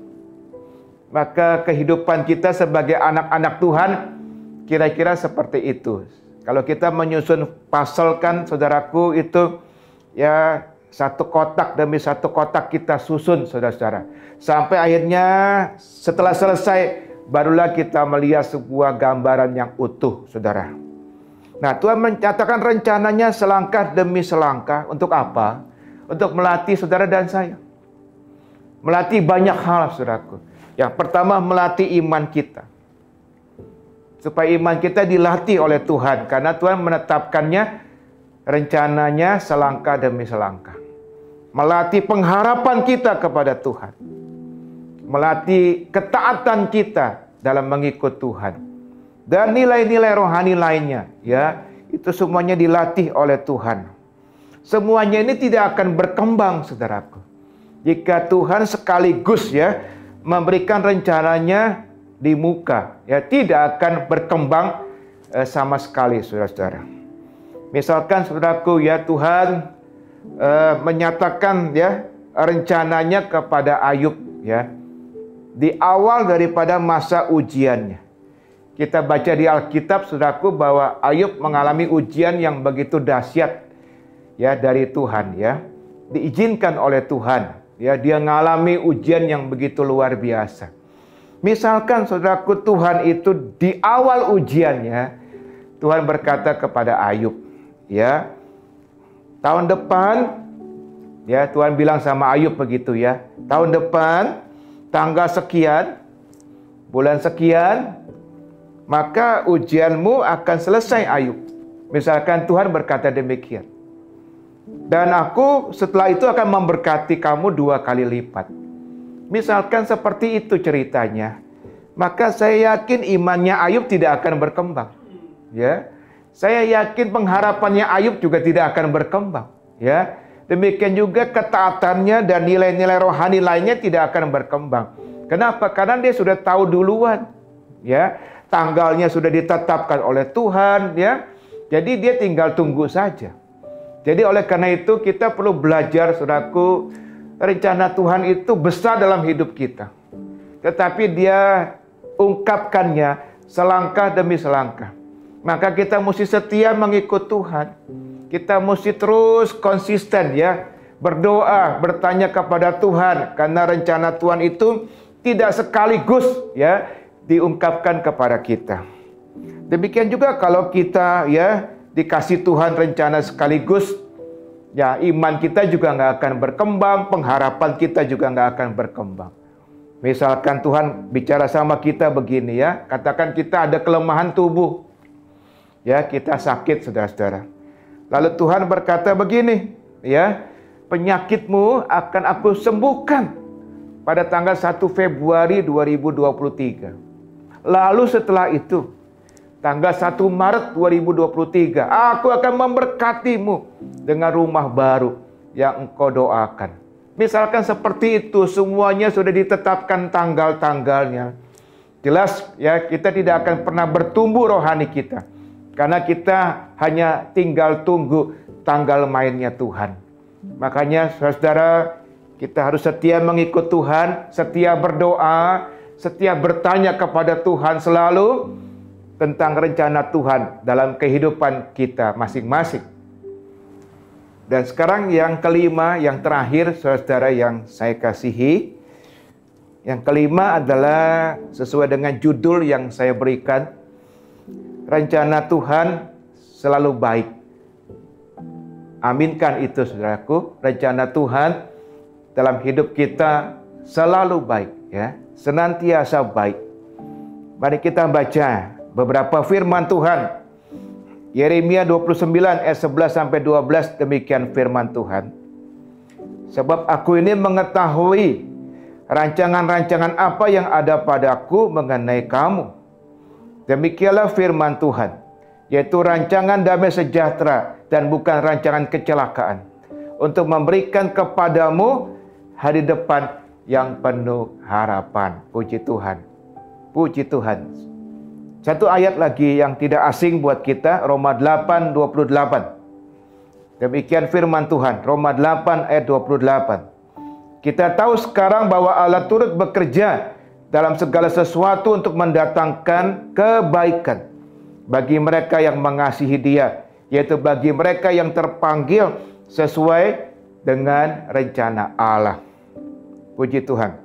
maka kehidupan kita sebagai anak-anak Tuhan kira-kira seperti itu. Kalau kita menyusun puzzle kan, saudaraku, itu ya satu kotak demi satu kotak kita susun, saudara-saudara. Sampai akhirnya setelah selesai, barulah kita melihat sebuah gambaran yang utuh, saudara. Nah, Tuhan mencatatkan rencananya selangkah demi selangkah. Untuk apa? Untuk melatih saudara dan saya. Melatih banyak hal, saudaraku. Yang pertama, melatih iman kita. Supaya iman kita dilatih oleh Tuhan. Karena Tuhan menetapkannya, rencananya selangkah demi selangkah. Melatih pengharapan kita kepada Tuhan. Melatih ketaatan kita dalam mengikut Tuhan. Dan nilai-nilai rohani lainnya, ya, itu semuanya dilatih oleh Tuhan. Semuanya ini tidak akan berkembang, saudaraku, jika Tuhan sekaligus, ya, memberikan rencananya di muka, ya, tidak akan berkembang sama sekali, saudara-saudara. Misalkan, saudaraku, ya, Tuhan menyatakan, ya, rencananya kepada Ayub, ya, di awal daripada masa ujiannya. Kita baca di Alkitab, saudaraku, bahwa Ayub mengalami ujian yang begitu dahsyat, ya, dari Tuhan, ya. Diizinkan oleh Tuhan, ya, dia mengalami ujian yang begitu luar biasa. Misalkan, saudaraku, Tuhan itu di awal ujiannya, Tuhan berkata kepada Ayub, ya, tahun depan, ya, Tuhan bilang sama Ayub begitu, ya, tahun depan, tanggal sekian, bulan sekian, maka ujianmu akan selesai, Ayub. Misalkan Tuhan berkata demikian. Dan aku setelah itu akan memberkati kamu 2 kali lipat. Misalkan seperti itu ceritanya. Maka saya yakin imannya Ayub tidak akan berkembang. Ya, saya yakin pengharapannya Ayub juga tidak akan berkembang. Ya, demikian juga ketaatannya dan nilai-nilai rohani lainnya tidak akan berkembang. Kenapa? Karena dia sudah tahu duluan. Ya, tanggalnya sudah ditetapkan oleh Tuhan, ya. Jadi dia tinggal tunggu saja. Jadi oleh karena itu kita perlu belajar, saudaraku, rencana Tuhan itu besar dalam hidup kita. Tetapi dia ungkapkannya selangkah demi selangkah. Maka kita mesti setia mengikut Tuhan. Kita mesti terus konsisten, ya, berdoa, bertanya kepada Tuhan, karena rencana Tuhan itu tidak sekaligus, ya, diungkapkan kepada kita. Demikian juga kalau kita, ya, dikasih Tuhan rencana sekaligus, ya, iman kita juga nggak akan berkembang, pengharapan kita juga nggak akan berkembang. Misalkan Tuhan bicara sama kita begini, ya, katakan kita ada kelemahan tubuh, ya, kita sakit, saudara-saudara. Lalu Tuhan berkata begini, ya, penyakitmu akan aku sembuhkan pada tanggal 1 Februari 2023. Lalu setelah itu, tanggal 1 Maret 2023, aku akan memberkatimu dengan rumah baru yang engkau doakan. Misalkan seperti itu, semuanya sudah ditetapkan tanggal-tanggalnya. Jelas, ya, kita tidak akan pernah bertumbuh rohani kita. Karena kita hanya tinggal tunggu tanggal mainnya Tuhan. Makanya, saudara, kita harus setia mengikut Tuhan, setia berdoa, setia bertanya kepada Tuhan selalu tentang rencana Tuhan dalam kehidupan kita masing-masing. Dan sekarang yang kelima, yang terakhir, saudara yang saya kasihi. Yang kelima adalah sesuai dengan judul yang saya berikan. Rencana Tuhan selalu baik. Aminkan itu, saudaraku. Rencana Tuhan dalam hidup kita selalu baik, ya, senantiasa baik. Mari kita baca beberapa firman Tuhan. Yeremia 29 ayat 11 sampai 12, demikian firman Tuhan. Sebab aku ini mengetahui rancangan-rancangan apa yang ada padaku mengenai kamu. Demikianlah firman Tuhan, yaitu rancangan damai sejahtera dan bukan rancangan kecelakaan, untuk memberikan kepadamu hari depan yang penuh harapan. Puji Tuhan. Puji Tuhan. Satu ayat lagi yang tidak asing buat kita, Roma 8:28. Demikian firman Tuhan, Roma 8 ayat 28. Kita tahu sekarang bahwa Allah turut bekerja dalam segala sesuatu untuk mendatangkan kebaikan bagi mereka yang mengasihi Dia, yaitu bagi mereka yang terpanggil sesuai dengan rencana Allah. Puji Tuhan.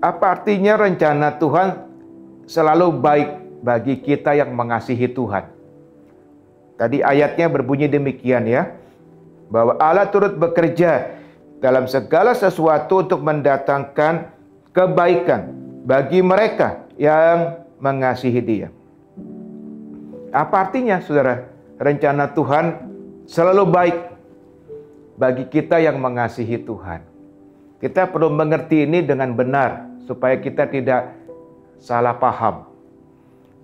Apa artinya rencana Tuhan selalu baik bagi kita yang mengasihi Tuhan. Tadi ayatnya berbunyi demikian ya, bahwa Allah turut bekerja dalam segala sesuatu untuk mendatangkan kebaikan bagi mereka yang mengasihi Dia. Apa artinya, saudara? Rencana Tuhan selalu baik bagi kita yang mengasihi Tuhan. Kita perlu mengerti ini dengan benar supaya kita tidak salah paham.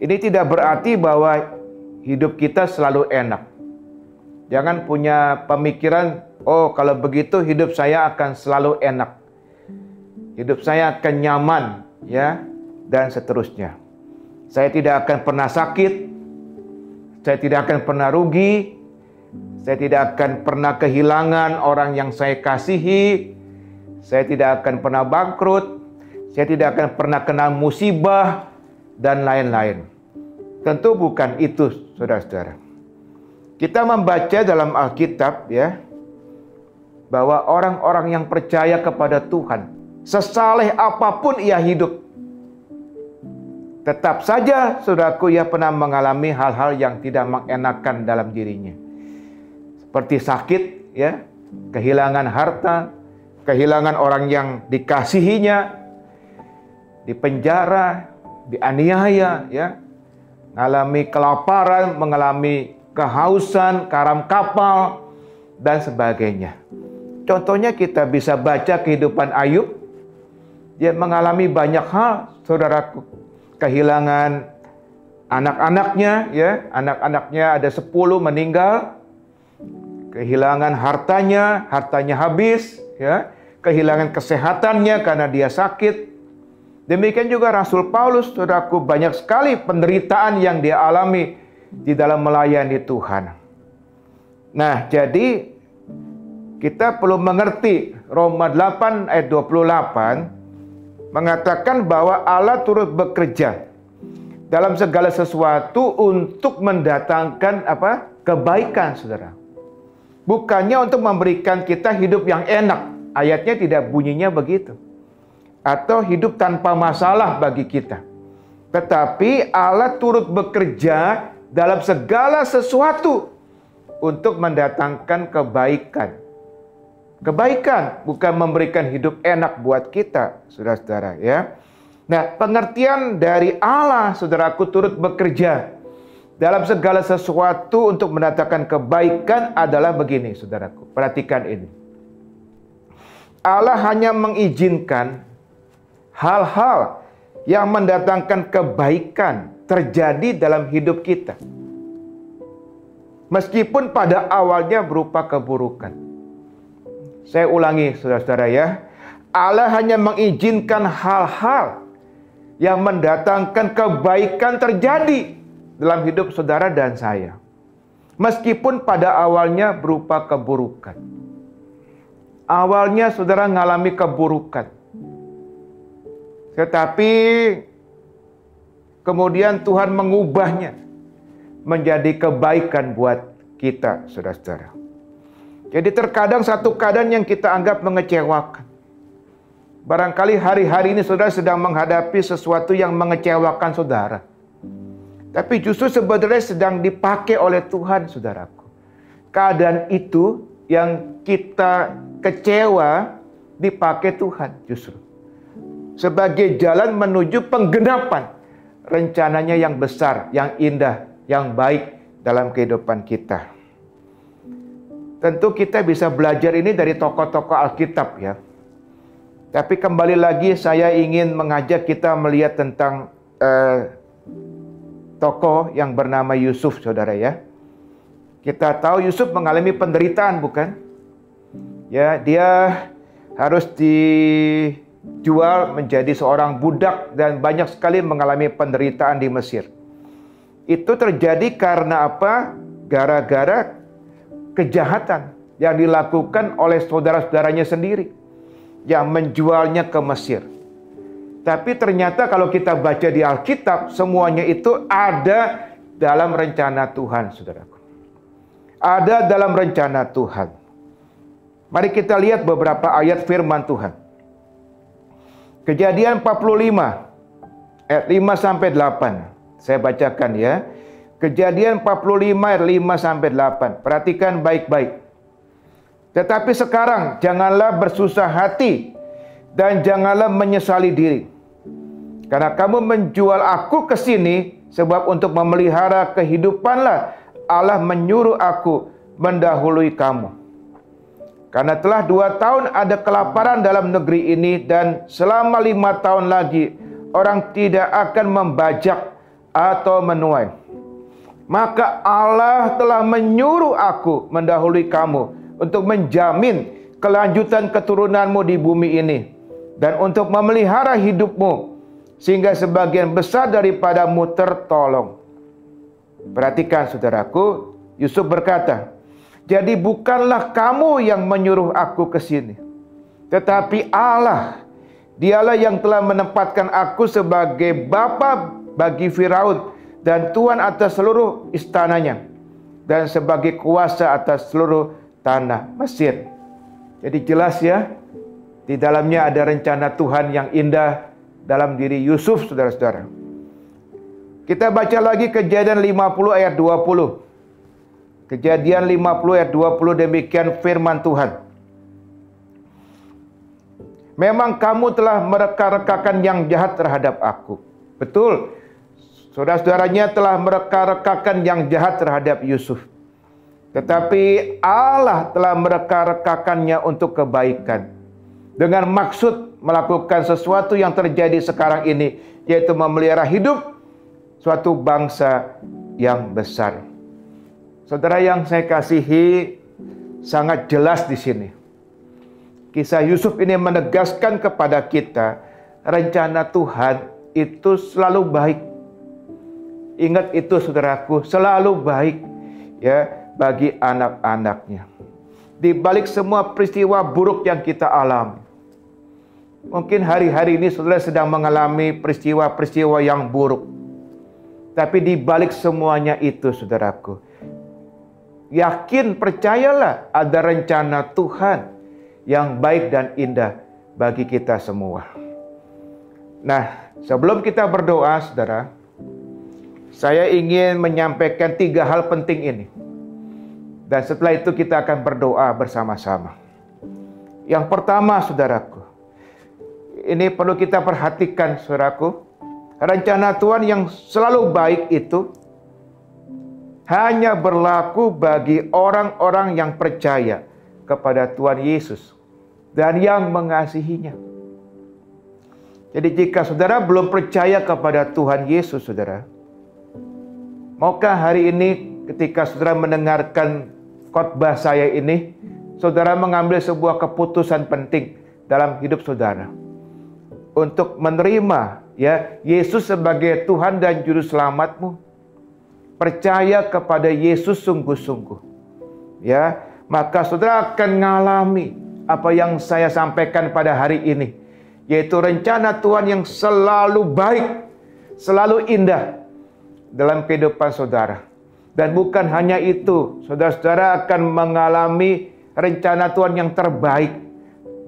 Ini tidak berarti bahwa hidup kita selalu enak. Jangan punya pemikiran, oh kalau begitu hidup saya akan selalu enak. Hidup saya akan nyaman, ya, dan seterusnya. Saya tidak akan pernah sakit. Saya tidak akan pernah rugi. Saya tidak akan pernah kehilangan orang yang saya kasihi. Saya tidak akan pernah bangkrut. Saya tidak akan pernah kena musibah dan lain-lain. Tentu bukan itu, saudara-saudara. Kita membaca dalam Alkitab ya, bahwa orang-orang yang percaya kepada Tuhan, sesaleh apapun ia hidup, tetap saja, saudaraku, ia pernah mengalami hal-hal yang tidak mengenakan dalam dirinya. Seperti sakit, ya, kehilangan harta, kehilangan orang yang dikasihinya, dipenjara, dianiaya, ya, mengalami kelaparan, mengalami kehausan, karam kapal, dan sebagainya. Contohnya kita bisa baca kehidupan Ayub. Dia mengalami banyak hal, saudaraku. Kehilangan anak-anaknya, ya, anak-anaknya ada 10 meninggal. Kehilangan hartanya habis, ya. Kehilangan kesehatannya karena dia sakit. Demikian juga Rasul Paulus, saudaraku, banyak sekali penderitaan yang dia alami di dalam melayani Tuhan. Nah, jadi kita perlu mengerti Roma 8 ayat 28 mengatakan bahwa Allah turut bekerja dalam segala sesuatu untuk mendatangkan kebaikan, saudara. Bukannya untuk memberikan kita hidup yang enak. Ayatnya tidak bunyinya begitu. Atau hidup tanpa masalah bagi kita. Tetapi Allah turut bekerja dalam segala sesuatu untuk mendatangkan kebaikan. Kebaikan, bukan memberikan hidup enak buat kita, saudara-saudara, ya. Nah, pengertian dari Allah, saudaraku, turut bekerja dalam segala sesuatu untuk mendatangkan kebaikan adalah begini, saudaraku. Perhatikan ini. Allah hanya mengizinkan hal-hal yang mendatangkan kebaikan terjadi dalam hidup kita. Meskipun pada awalnya berupa keburukan. Saya ulangi, saudara-saudara, ya. Allah hanya mengizinkan hal-hal yang mendatangkan kebaikan terjadi dalam hidup saudara dan saya. Meskipun pada awalnya berupa keburukan. Awalnya saudara mengalami keburukan. Tetapi kemudian Tuhan mengubahnya menjadi kebaikan buat kita, saudara-saudara. Jadi terkadang satu keadaan yang kita anggap mengecewakan. Barangkali hari-hari ini saudara sedang menghadapi sesuatu yang mengecewakan saudara. Tapi justru sebenarnya sedang dipakai oleh Tuhan, saudaraku. Keadaan itu yang kita kecewa dipakai Tuhan justru. Sebagai jalan menuju penggenapan rencananya yang besar, yang indah, yang baik dalam kehidupan kita. Tentu kita bisa belajar ini dari tokoh-tokoh Alkitab, ya. Tapi kembali lagi saya ingin mengajak kita melihat tentang tokoh yang bernama Yusuf, saudara, ya. Kita tahu Yusuf mengalami penderitaan, bukan? Ya, dia harus dijual menjadi seorang budak dan banyak sekali mengalami penderitaan di Mesir. Itu terjadi karena apa? Gara-gara kejahatan yang dilakukan oleh saudara-saudaranya sendiri yang menjualnya ke Mesir. Tapi ternyata kalau kita baca di Alkitab, semuanya itu ada dalam rencana Tuhan, saudaraku. Ada dalam rencana Tuhan. Mari kita lihat beberapa ayat firman Tuhan. Kejadian 45 ayat 5 sampai 8. Saya bacakan ya. Kejadian 45 ayat 5 sampai 8. Perhatikan baik-baik. Tetapi sekarang janganlah bersusah hati dan janganlah menyesali diri. Karena kamu menjual aku ke sini sebab untuk memelihara kehidupanlah Allah menyuruh aku mendahului kamu. Karena telah 2 tahun ada kelaparan dalam negeri ini dan selama 5 tahun lagi orang tidak akan membajak atau menuai. Maka Allah telah menyuruh aku mendahului kamu untuk menjamin kelanjutan keturunanmu di bumi ini dan untuk memelihara hidupmu sehingga sebagian besar daripadamu tertolong. Perhatikan saudaraku, Yusuf berkata, jadi bukanlah kamu yang menyuruh aku ke sini, tetapi Allah. Dialah yang telah menempatkan aku sebagai bapa bagi Firaun dan tuan atas seluruh istananya dan sebagai kuasa atas seluruh tanah Mesir. Jadi jelas ya, di dalamnya ada rencana Tuhan yang indah dalam diri Yusuf, saudara-saudara. Kita baca lagi Kejadian 50 ayat 20. Kejadian 50 ayat 20, demikian firman Tuhan. Memang kamu telah mereka-rekakan yang jahat terhadap aku. Betul, saudara-saudaranya telah mereka-rekakan yang jahat terhadap Yusuf. Tetapi Allah telah mereka-rekakannya untuk kebaikan. Dengan maksud melakukan sesuatu yang terjadi sekarang ini, yaitu memelihara hidup suatu bangsa yang besar. Saudara yang saya kasihi, sangat jelas di sini. Kisah Yusuf ini menegaskan kepada kita, rencana Tuhan itu selalu baik. Ingat itu saudaraku, selalu baik ya bagi anak-anaknya. Di balik semua peristiwa buruk yang kita alami. Mungkin hari-hari ini saudara sedang mengalami peristiwa-peristiwa yang buruk. Tapi di balik semuanya itu saudaraku, yakin, percayalah ada rencana Tuhan yang baik dan indah bagi kita semua. Nah, sebelum kita berdoa, saudara, saya ingin menyampaikan 3 hal penting ini. Dan setelah itu kita akan berdoa bersama-sama. Yang pertama, saudaraku, ini perlu kita perhatikan, saudaraku. Rencana Tuhan yang selalu baik itu hanya berlaku bagi orang-orang yang percaya kepada Tuhan Yesus dan yang mengasihinya. Jadi jika saudara belum percaya kepada Tuhan Yesus, saudara, maukah hari ini ketika saudara mendengarkan khotbah saya ini, saudara mengambil sebuah keputusan penting dalam hidup saudara untuk menerima ya Yesus sebagai Tuhan dan Juru Selamatmu. Percaya kepada Yesus sungguh-sungguh. Ya, maka saudara akan mengalami apa yang saya sampaikan pada hari ini, yaitu rencana Tuhan yang selalu baik, selalu indah dalam kehidupan saudara. Dan bukan hanya itu, saudara-saudara akan mengalami rencana Tuhan yang terbaik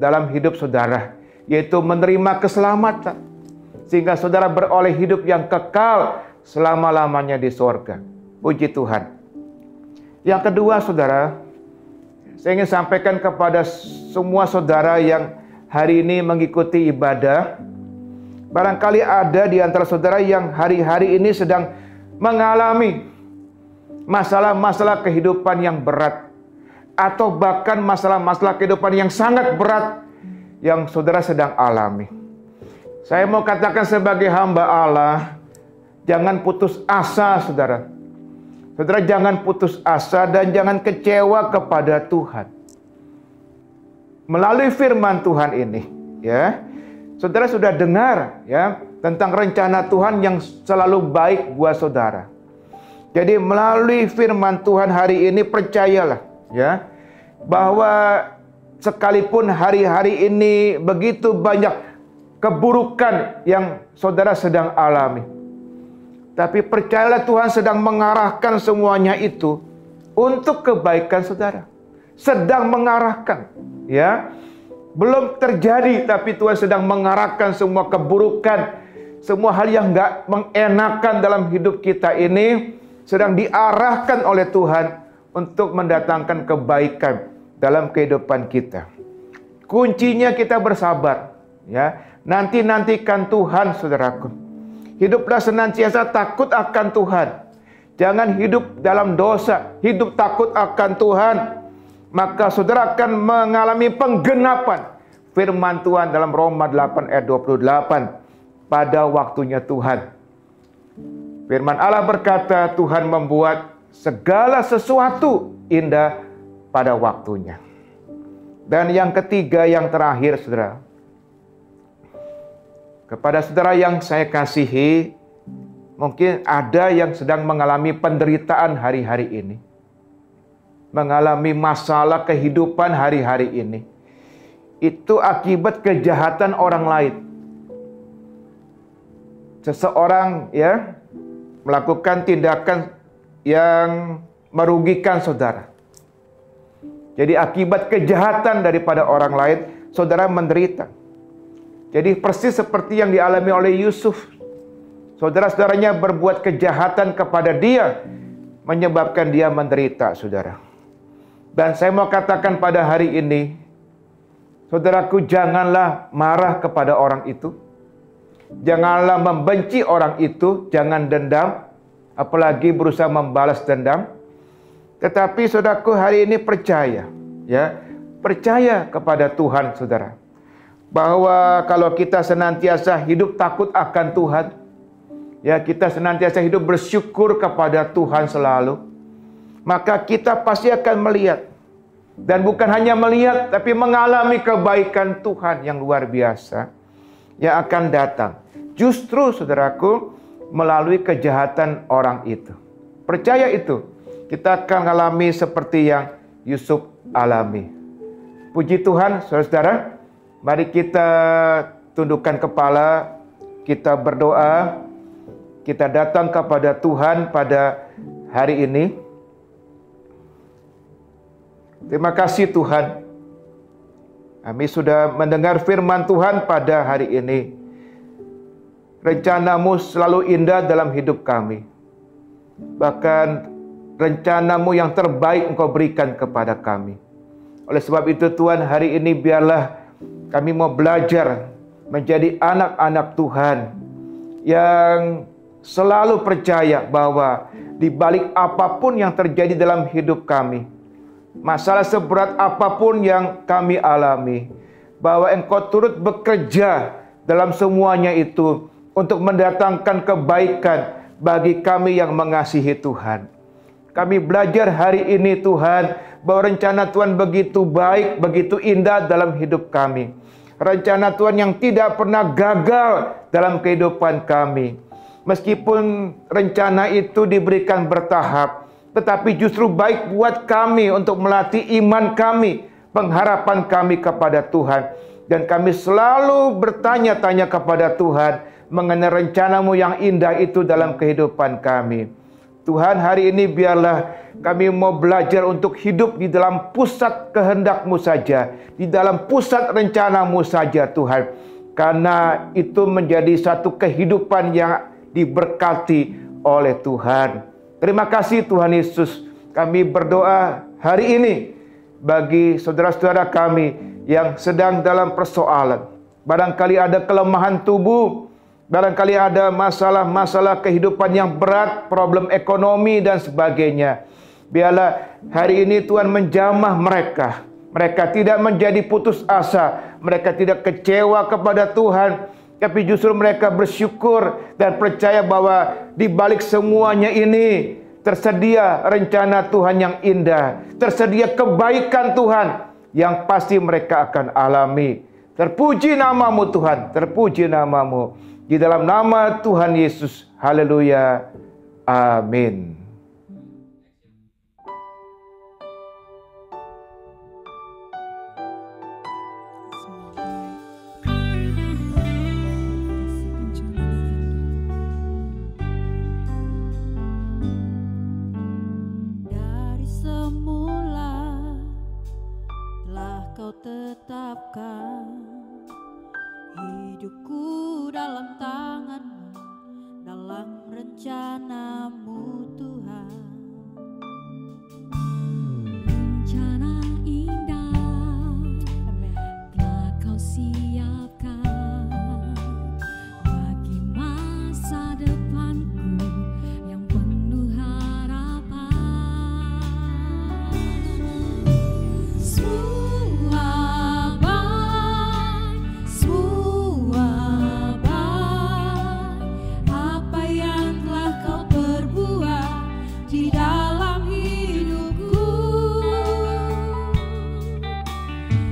dalam hidup saudara, yaitu menerima keselamatan, sehingga saudara beroleh hidup yang kekal selama-lamanya di sorga. Puji Tuhan. Yang kedua, saudara, saya ingin sampaikan kepada semua saudara yang hari ini mengikuti ibadah. Barangkali ada di antara saudara yang hari-hari ini sedang mengalami masalah-masalah kehidupan yang berat, atau bahkan masalah-masalah kehidupan yang sangat berat yang saudara sedang alami. Saya mau katakan sebagai hamba Allah, jangan putus asa, saudara. Saudara jangan putus asa dan jangan kecewa kepada Tuhan. Melalui firman Tuhan ini, ya, saudara sudah dengar ya tentang rencana Tuhan yang selalu baik buat saudara. Jadi melalui firman Tuhan hari ini, percayalah ya bahwa sekalipun hari-hari ini begitu banyak keburukan yang saudara sedang alami, tapi percayalah Tuhan sedang mengarahkan semuanya itu untuk kebaikan saudara. Sedang mengarahkan, ya. Belum terjadi, tapi Tuhan sedang mengarahkan semua keburukan, semua hal yang nggak mengenakan dalam hidup kita ini sedang diarahkan oleh Tuhan untuk mendatangkan kebaikan dalam kehidupan kita. Kuncinya kita bersabar, ya. Nantikan Tuhan, saudaraku. Hiduplah senantiasa takut akan Tuhan. Jangan hidup dalam dosa, hidup takut akan Tuhan. Maka saudara akan mengalami penggenapan firman Tuhan dalam Roma 8 ayat 28. Pada waktunya Tuhan. Firman Allah berkata, Tuhan membuat segala sesuatu indah pada waktunya. Dan yang ketiga, yang terakhir, saudara. Kepada saudara yang saya kasihi, mungkin ada yang sedang mengalami penderitaan hari-hari ini. Mengalami masalah kehidupan hari-hari ini. Itu akibat kejahatan orang lain. Seseorang ya melakukan tindakan yang merugikan saudara. Jadi akibat kejahatan daripada orang lain, saudara menderita. Jadi persis seperti yang dialami oleh Yusuf. Saudara-saudaranya berbuat kejahatan kepada dia, menyebabkan dia menderita, saudara. Dan saya mau katakan pada hari ini, saudaraku, janganlah marah kepada orang itu. Janganlah membenci orang itu, jangan dendam, apalagi berusaha membalas dendam. Tetapi saudaraku, hari ini percaya, ya, percaya kepada Tuhan, saudara. Bahwa kalau kita senantiasa hidup takut akan Tuhan, ya, kita senantiasa hidup bersyukur kepada Tuhan selalu, maka kita pasti akan melihat. Dan bukan hanya melihat, tapi mengalami kebaikan Tuhan yang luar biasa yang akan datang. Justru saudaraku, melalui kejahatan orang itu. Percaya itu, kita akan alami seperti yang Yusuf alami. Puji Tuhan, saudara-saudara. Mari kita tundukkan kepala, kita berdoa, kita datang kepada Tuhan pada hari ini. Terima kasih Tuhan. Kami sudah mendengar firman Tuhan pada hari ini. Rencanamu selalu indah dalam hidup kami. Bahkan rencanamu yang terbaik Engkau berikan kepada kami. Oleh sebab itu Tuhan, hari ini biarlah kami mau belajar menjadi anak-anak Tuhan yang selalu percaya bahwa di balik apapun yang terjadi dalam hidup kami, masalah seberat apapun yang kami alami, bahwa Engkau turut bekerja dalam semuanya itu untuk mendatangkan kebaikan bagi kami yang mengasihi Tuhan. Kami belajar hari ini Tuhan, bahwa rencana Tuhan begitu baik, begitu indah dalam hidup kami. Rencana Tuhan yang tidak pernah gagal dalam kehidupan kami. Meskipun rencana itu diberikan bertahap, tetapi justru baik buat kami untuk melatih iman kami, pengharapan kami kepada Tuhan. Dan kami selalu bertanya-tanya kepada Tuhan mengenai rencanamu yang indah itu dalam kehidupan kami. Tuhan, hari ini biarlah kami mau belajar untuk hidup di dalam pusat kehendak-Mu saja, di dalam pusat rencana-Mu saja Tuhan. Karena itu menjadi satu kehidupan yang diberkati oleh Tuhan. Terima kasih Tuhan Yesus. Kami berdoa hari ini bagi saudara-saudara kami yang sedang dalam persoalan. Barangkali ada kelemahan tubuh, barangkali ada masalah-masalah kehidupan yang berat, problem ekonomi dan sebagainya. Biarlah hari ini Tuhan menjamah mereka. Mereka tidak menjadi putus asa, mereka tidak kecewa kepada Tuhan, tapi justru mereka bersyukur dan percaya bahwa di balik semuanya ini tersedia rencana Tuhan yang indah, tersedia kebaikan Tuhan yang pasti mereka akan alami. Terpuji nama-Mu Tuhan, terpuji nama-Mu. Di dalam nama Tuhan Yesus, haleluya, amin. Dari semula telah Kau tetapkan hidupku dalam tangan-Mu. rencana-Mu Tuhan. Rencana indah telah Kau siapkan bagi masa depanku yang penuh harapan. Semua apa yang telah Kau perbuat di dalam hidupku.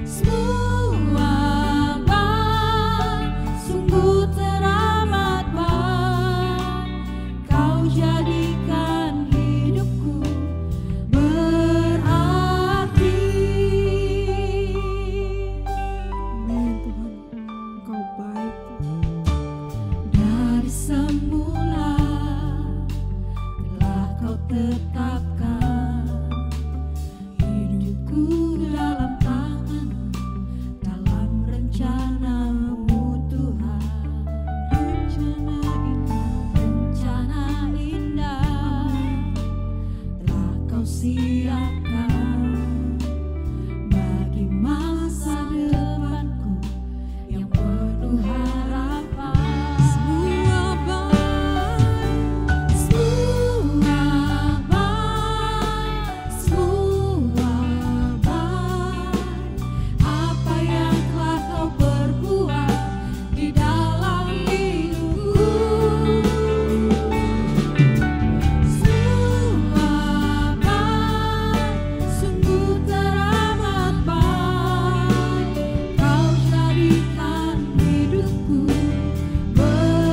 Semua sungguh teramat baik. Kau jadikan hidupku berarti. Amin Tuhan, Engkau baik. Dari semula telah Kau tetapkan hidupku dalam tangan, dalam rencana-Mu Tuhan. Rencana indah telah Kau siapkan bagi masa depanku yang penuh harapan. Apa yang telah Kau perbuat di dalam hidupku. Semua sungguh teramat baik. Kau jadikan hidupku berarti.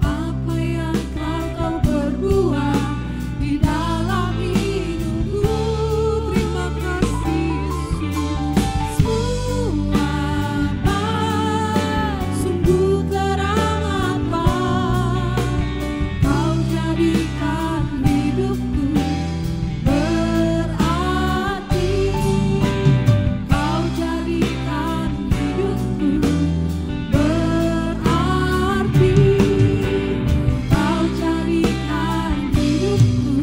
Apa yang telah Kau perbuat di dalam hidupku. Terima kasih Yesus. Semua sungguh teramat baik. Kau jadikan hidupku berarti. Kau jadikan hidupku berarti. Kau jadikan hidupku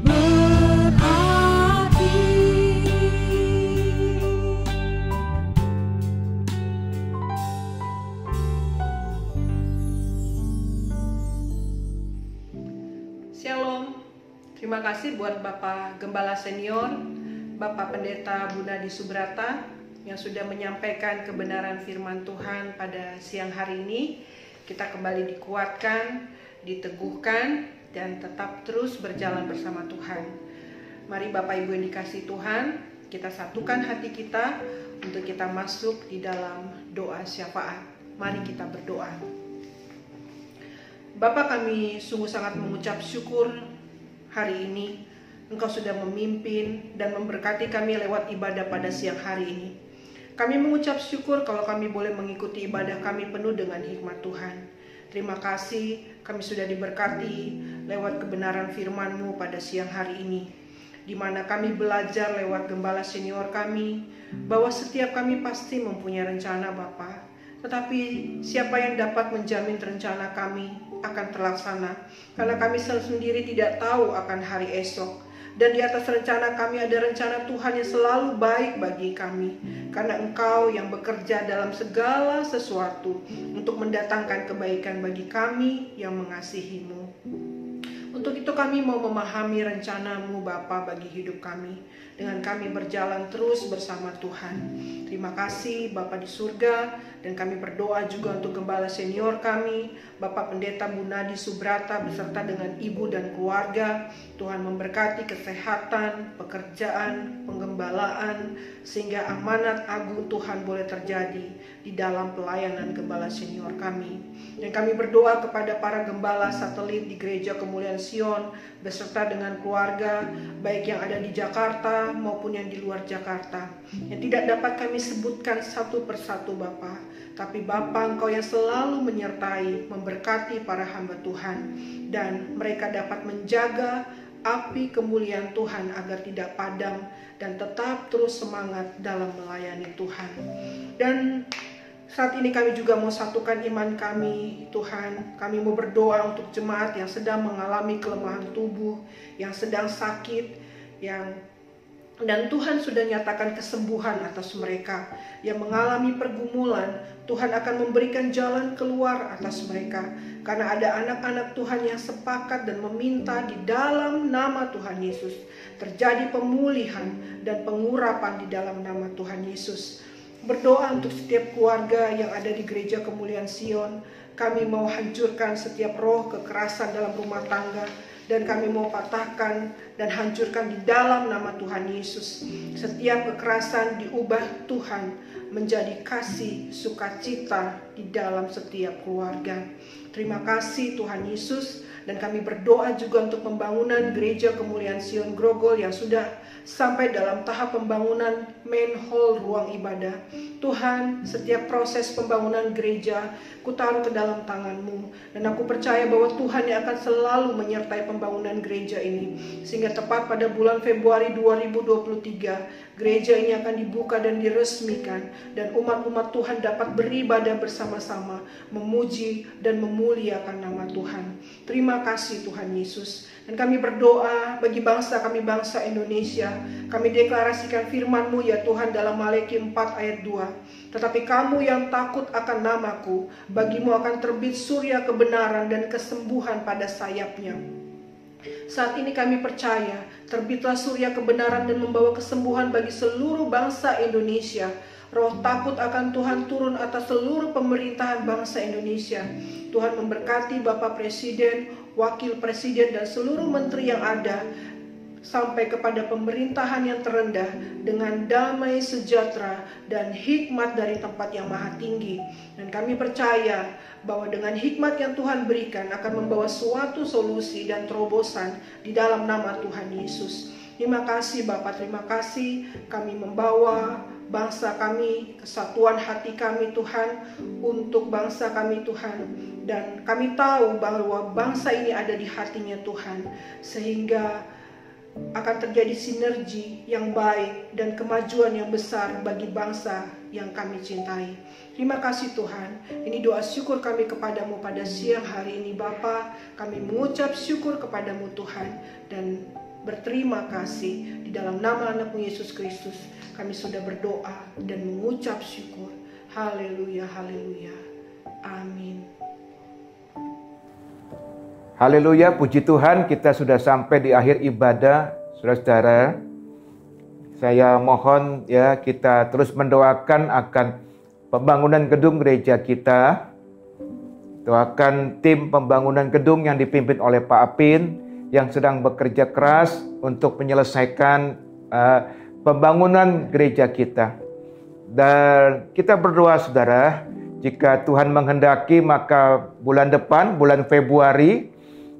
berarti. Shalom, terima kasih buat Bapak Gembala Senior, Bapak Pendeta Bunadi Subrata yang sudah menyampaikan kebenaran firman Tuhan pada siang hari ini. Kita kembali dikuatkan, diteguhkan, dan tetap terus berjalan bersama Tuhan. Mari Bapak Ibu yang dikasihi Tuhan, kita satukan hati kita untuk kita masuk di dalam doa syafaat. Mari kita berdoa. Bapa, kami sungguh sangat mengucap syukur hari ini Engkau sudah memimpin dan memberkati kami lewat ibadah pada siang hari ini. Kami mengucap syukur kalau kami boleh mengikuti ibadah kami penuh dengan hikmat Tuhan. Terima kasih kami sudah diberkati lewat kebenaran firman-Mu pada siang hari ini, di mana kami belajar lewat gembala senior kami bahwa setiap kami pasti mempunyai rencana Bapa. Tetapi siapa yang dapat menjamin rencana kami akan terlaksana? Karena kami sendiri tidak tahu akan hari esok. Dan di atas rencana kami ada rencana Tuhan yang selalu baik bagi kami. Karena Engkau yang bekerja dalam segala sesuatu untuk mendatangkan kebaikan bagi kami yang mengasihi-Mu. Untuk itu kami mau memahami rencana-Mu Bapa bagi hidup kami. Dengan kami berjalan terus bersama Tuhan. Terima kasih Bapa di surga. Dan kami berdoa juga untuk gembala senior kami, Bapak Pendeta Bunadi Subrata beserta dengan ibu dan keluarga. Tuhan memberkati kesehatan, pekerjaan, penggembalaan, sehingga amanat agung Tuhan boleh terjadi di dalam pelayanan gembala senior kami. Dan kami berdoa kepada para gembala satelit di Gereja Kemuliaan Sion beserta dengan keluarga, baik yang ada di Jakarta maupun yang di luar Jakarta, yang tidak dapat kami sebutkan satu persatu Bapa. Tapi Bapa, Engkau yang selalu menyertai, memberkati para hamba Tuhan, dan mereka dapat menjaga api kemuliaan Tuhan agar tidak padam dan tetap terus semangat dalam melayani Tuhan. Dan saat ini kami juga mau satukan iman kami, Tuhan. Kami mau berdoa untuk jemaat yang sedang mengalami kelemahan tubuh, yang sedang sakit, dan Tuhan sudah nyatakan kesembuhan atas mereka. Yang mengalami pergumulan, Tuhan akan memberikan jalan keluar atas mereka. Karena ada anak-anak Tuhan yang sepakat dan meminta di dalam nama Tuhan Yesus terjadi pemulihan dan pengurapan di dalam nama Tuhan Yesus. Berdoa untuk setiap keluarga yang ada di Gereja Kemuliaan Sion. Kami mau hancurkan setiap roh kekerasan dalam rumah tangga, dan kami mau patahkan dan hancurkan di dalam nama Tuhan Yesus. Setiap kekerasan diubah Tuhan menjadi kasih, sukacita di dalam setiap keluarga. Terima kasih Tuhan Yesus. Dan kami berdoa juga untuk pembangunan Gereja Kemuliaan Sion Grogol yang sudah sampai dalam tahap pembangunan main hall ruang ibadah. Tuhan, setiap proses pembangunan gereja kutaruh ke dalam tangan-Mu, dan aku percaya bahwa Tuhan yang akan selalu menyertai pembangunan gereja ini, sehingga tepat pada bulan Februari 2023 gereja ini akan dibuka dan diresmikan, dan umat-umat Tuhan dapat beribadah bersama-sama, memuji dan memuliakan nama Tuhan. Terima kasih Tuhan Yesus. Dan kami berdoa bagi bangsa kami, bangsa Indonesia. Kami deklarasikan firman-Mu ya Tuhan dalam Malaki 4 ayat 2. Tetapi kamu yang takut akan namaku, bagimu akan terbit surya kebenaran dan kesembuhan pada sayapnya. Saat ini kami percaya terbitlah surya kebenaran dan membawa kesembuhan bagi seluruh bangsa Indonesia. Roh takut akan Tuhan turun atas seluruh pemerintahan bangsa Indonesia. Tuhan memberkati Bapak Presiden, Wakil Presiden, dan seluruh menteri yang ada, sampai kepada pemerintahan yang terendah, dengan damai sejahtera dan hikmat dari tempat yang maha tinggi. Dan kami percaya bahwa dengan hikmat yang Tuhan berikan akan membawa suatu solusi dan terobosan di dalam nama Tuhan Yesus. Terima kasih Bapak, terima kasih kami membawa bangsa kami, kesatuan hati kami Tuhan, untuk bangsa kami Tuhan. Dan kami tahu bahwa bangsa ini ada di hatinya Tuhan, sehingga akan terjadi sinergi yang baik dan kemajuan yang besar bagi bangsa yang kami cintai. Terima kasih Tuhan. Ini doa syukur kami kepadamu pada siang hari ini Bapa. Kami mengucap syukur kepadamu Tuhan, dan berterima kasih di dalam nama anak-Mu Yesus Kristus. Kami sudah berdoa dan mengucap syukur. Haleluya, haleluya. Amin. Haleluya, puji Tuhan, kita sudah sampai di akhir ibadah, saudara-saudara. Saya mohon ya kita terus mendoakan akan pembangunan gedung gereja kita. Doakan tim pembangunan gedung yang dipimpin oleh Pak Apin yang sedang bekerja keras untuk menyelesaikan pembangunan gereja kita. Dan kita berdoa saudara, jika Tuhan menghendaki maka bulan depan, bulan Februari,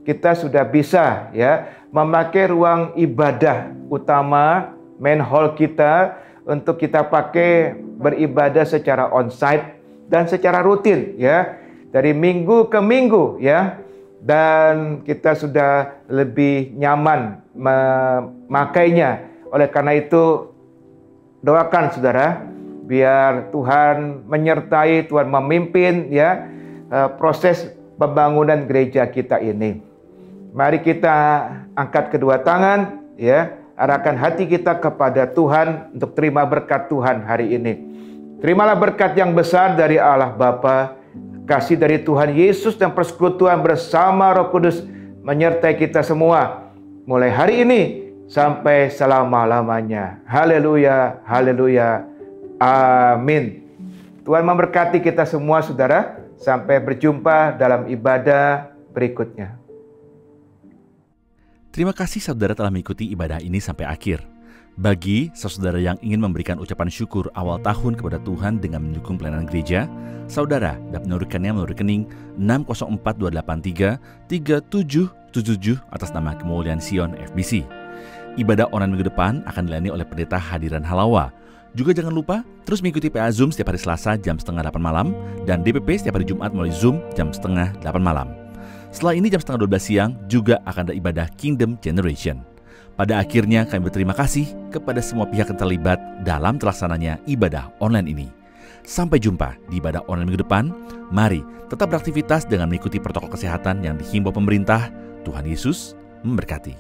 kita sudah bisa ya memakai ruang ibadah utama main hall kita untuk kita pakai beribadah secara onsite dan secara rutin ya, dari minggu ke minggu ya. Dan kita sudah lebih nyaman memakainya. Oleh karena itu doakan saudara, biar Tuhan menyertai, Tuhan memimpin ya proses pembangunan gereja kita ini. Mari kita angkat kedua tangan ya, arahkan hati kita kepada Tuhan untuk terima berkat Tuhan hari ini. Terimalah berkat yang besar dari Allah Bapa, kasih dari Tuhan Yesus, dan persekutuan bersama Roh Kudus menyertai kita semua mulai hari ini sampai selama-lamanya. Haleluya, haleluya, amin. Tuhan memberkati kita semua saudara. Sampai berjumpa dalam ibadah berikutnya. Terima kasih saudara telah mengikuti ibadah ini sampai akhir. Bagi saudara yang ingin memberikan ucapan syukur awal tahun kepada Tuhan dengan mendukung pelayanan gereja, saudara dapat menurunkannya melalui rekening 6042833777 atas nama Kemuliaan Sion FBC. Ibadah online minggu depan akan dilayani oleh Pendeta Hadiran Halawa. Juga jangan lupa terus mengikuti PA Zoom setiap hari Selasa jam 7:30 malam dan DPP setiap hari Jumat melalui Zoom jam 7:30 malam. Setelah ini jam setengah 12 siang juga akan ada ibadah Kingdom Generation. Pada akhirnya kami berterima kasih kepada semua pihak yang terlibat dalam terlaksananya ibadah online ini. Sampai jumpa di ibadah online minggu depan. Mari tetap beraktivitas dengan mengikuti protokol kesehatan yang dihimbau pemerintah. Tuhan Yesus memberkati.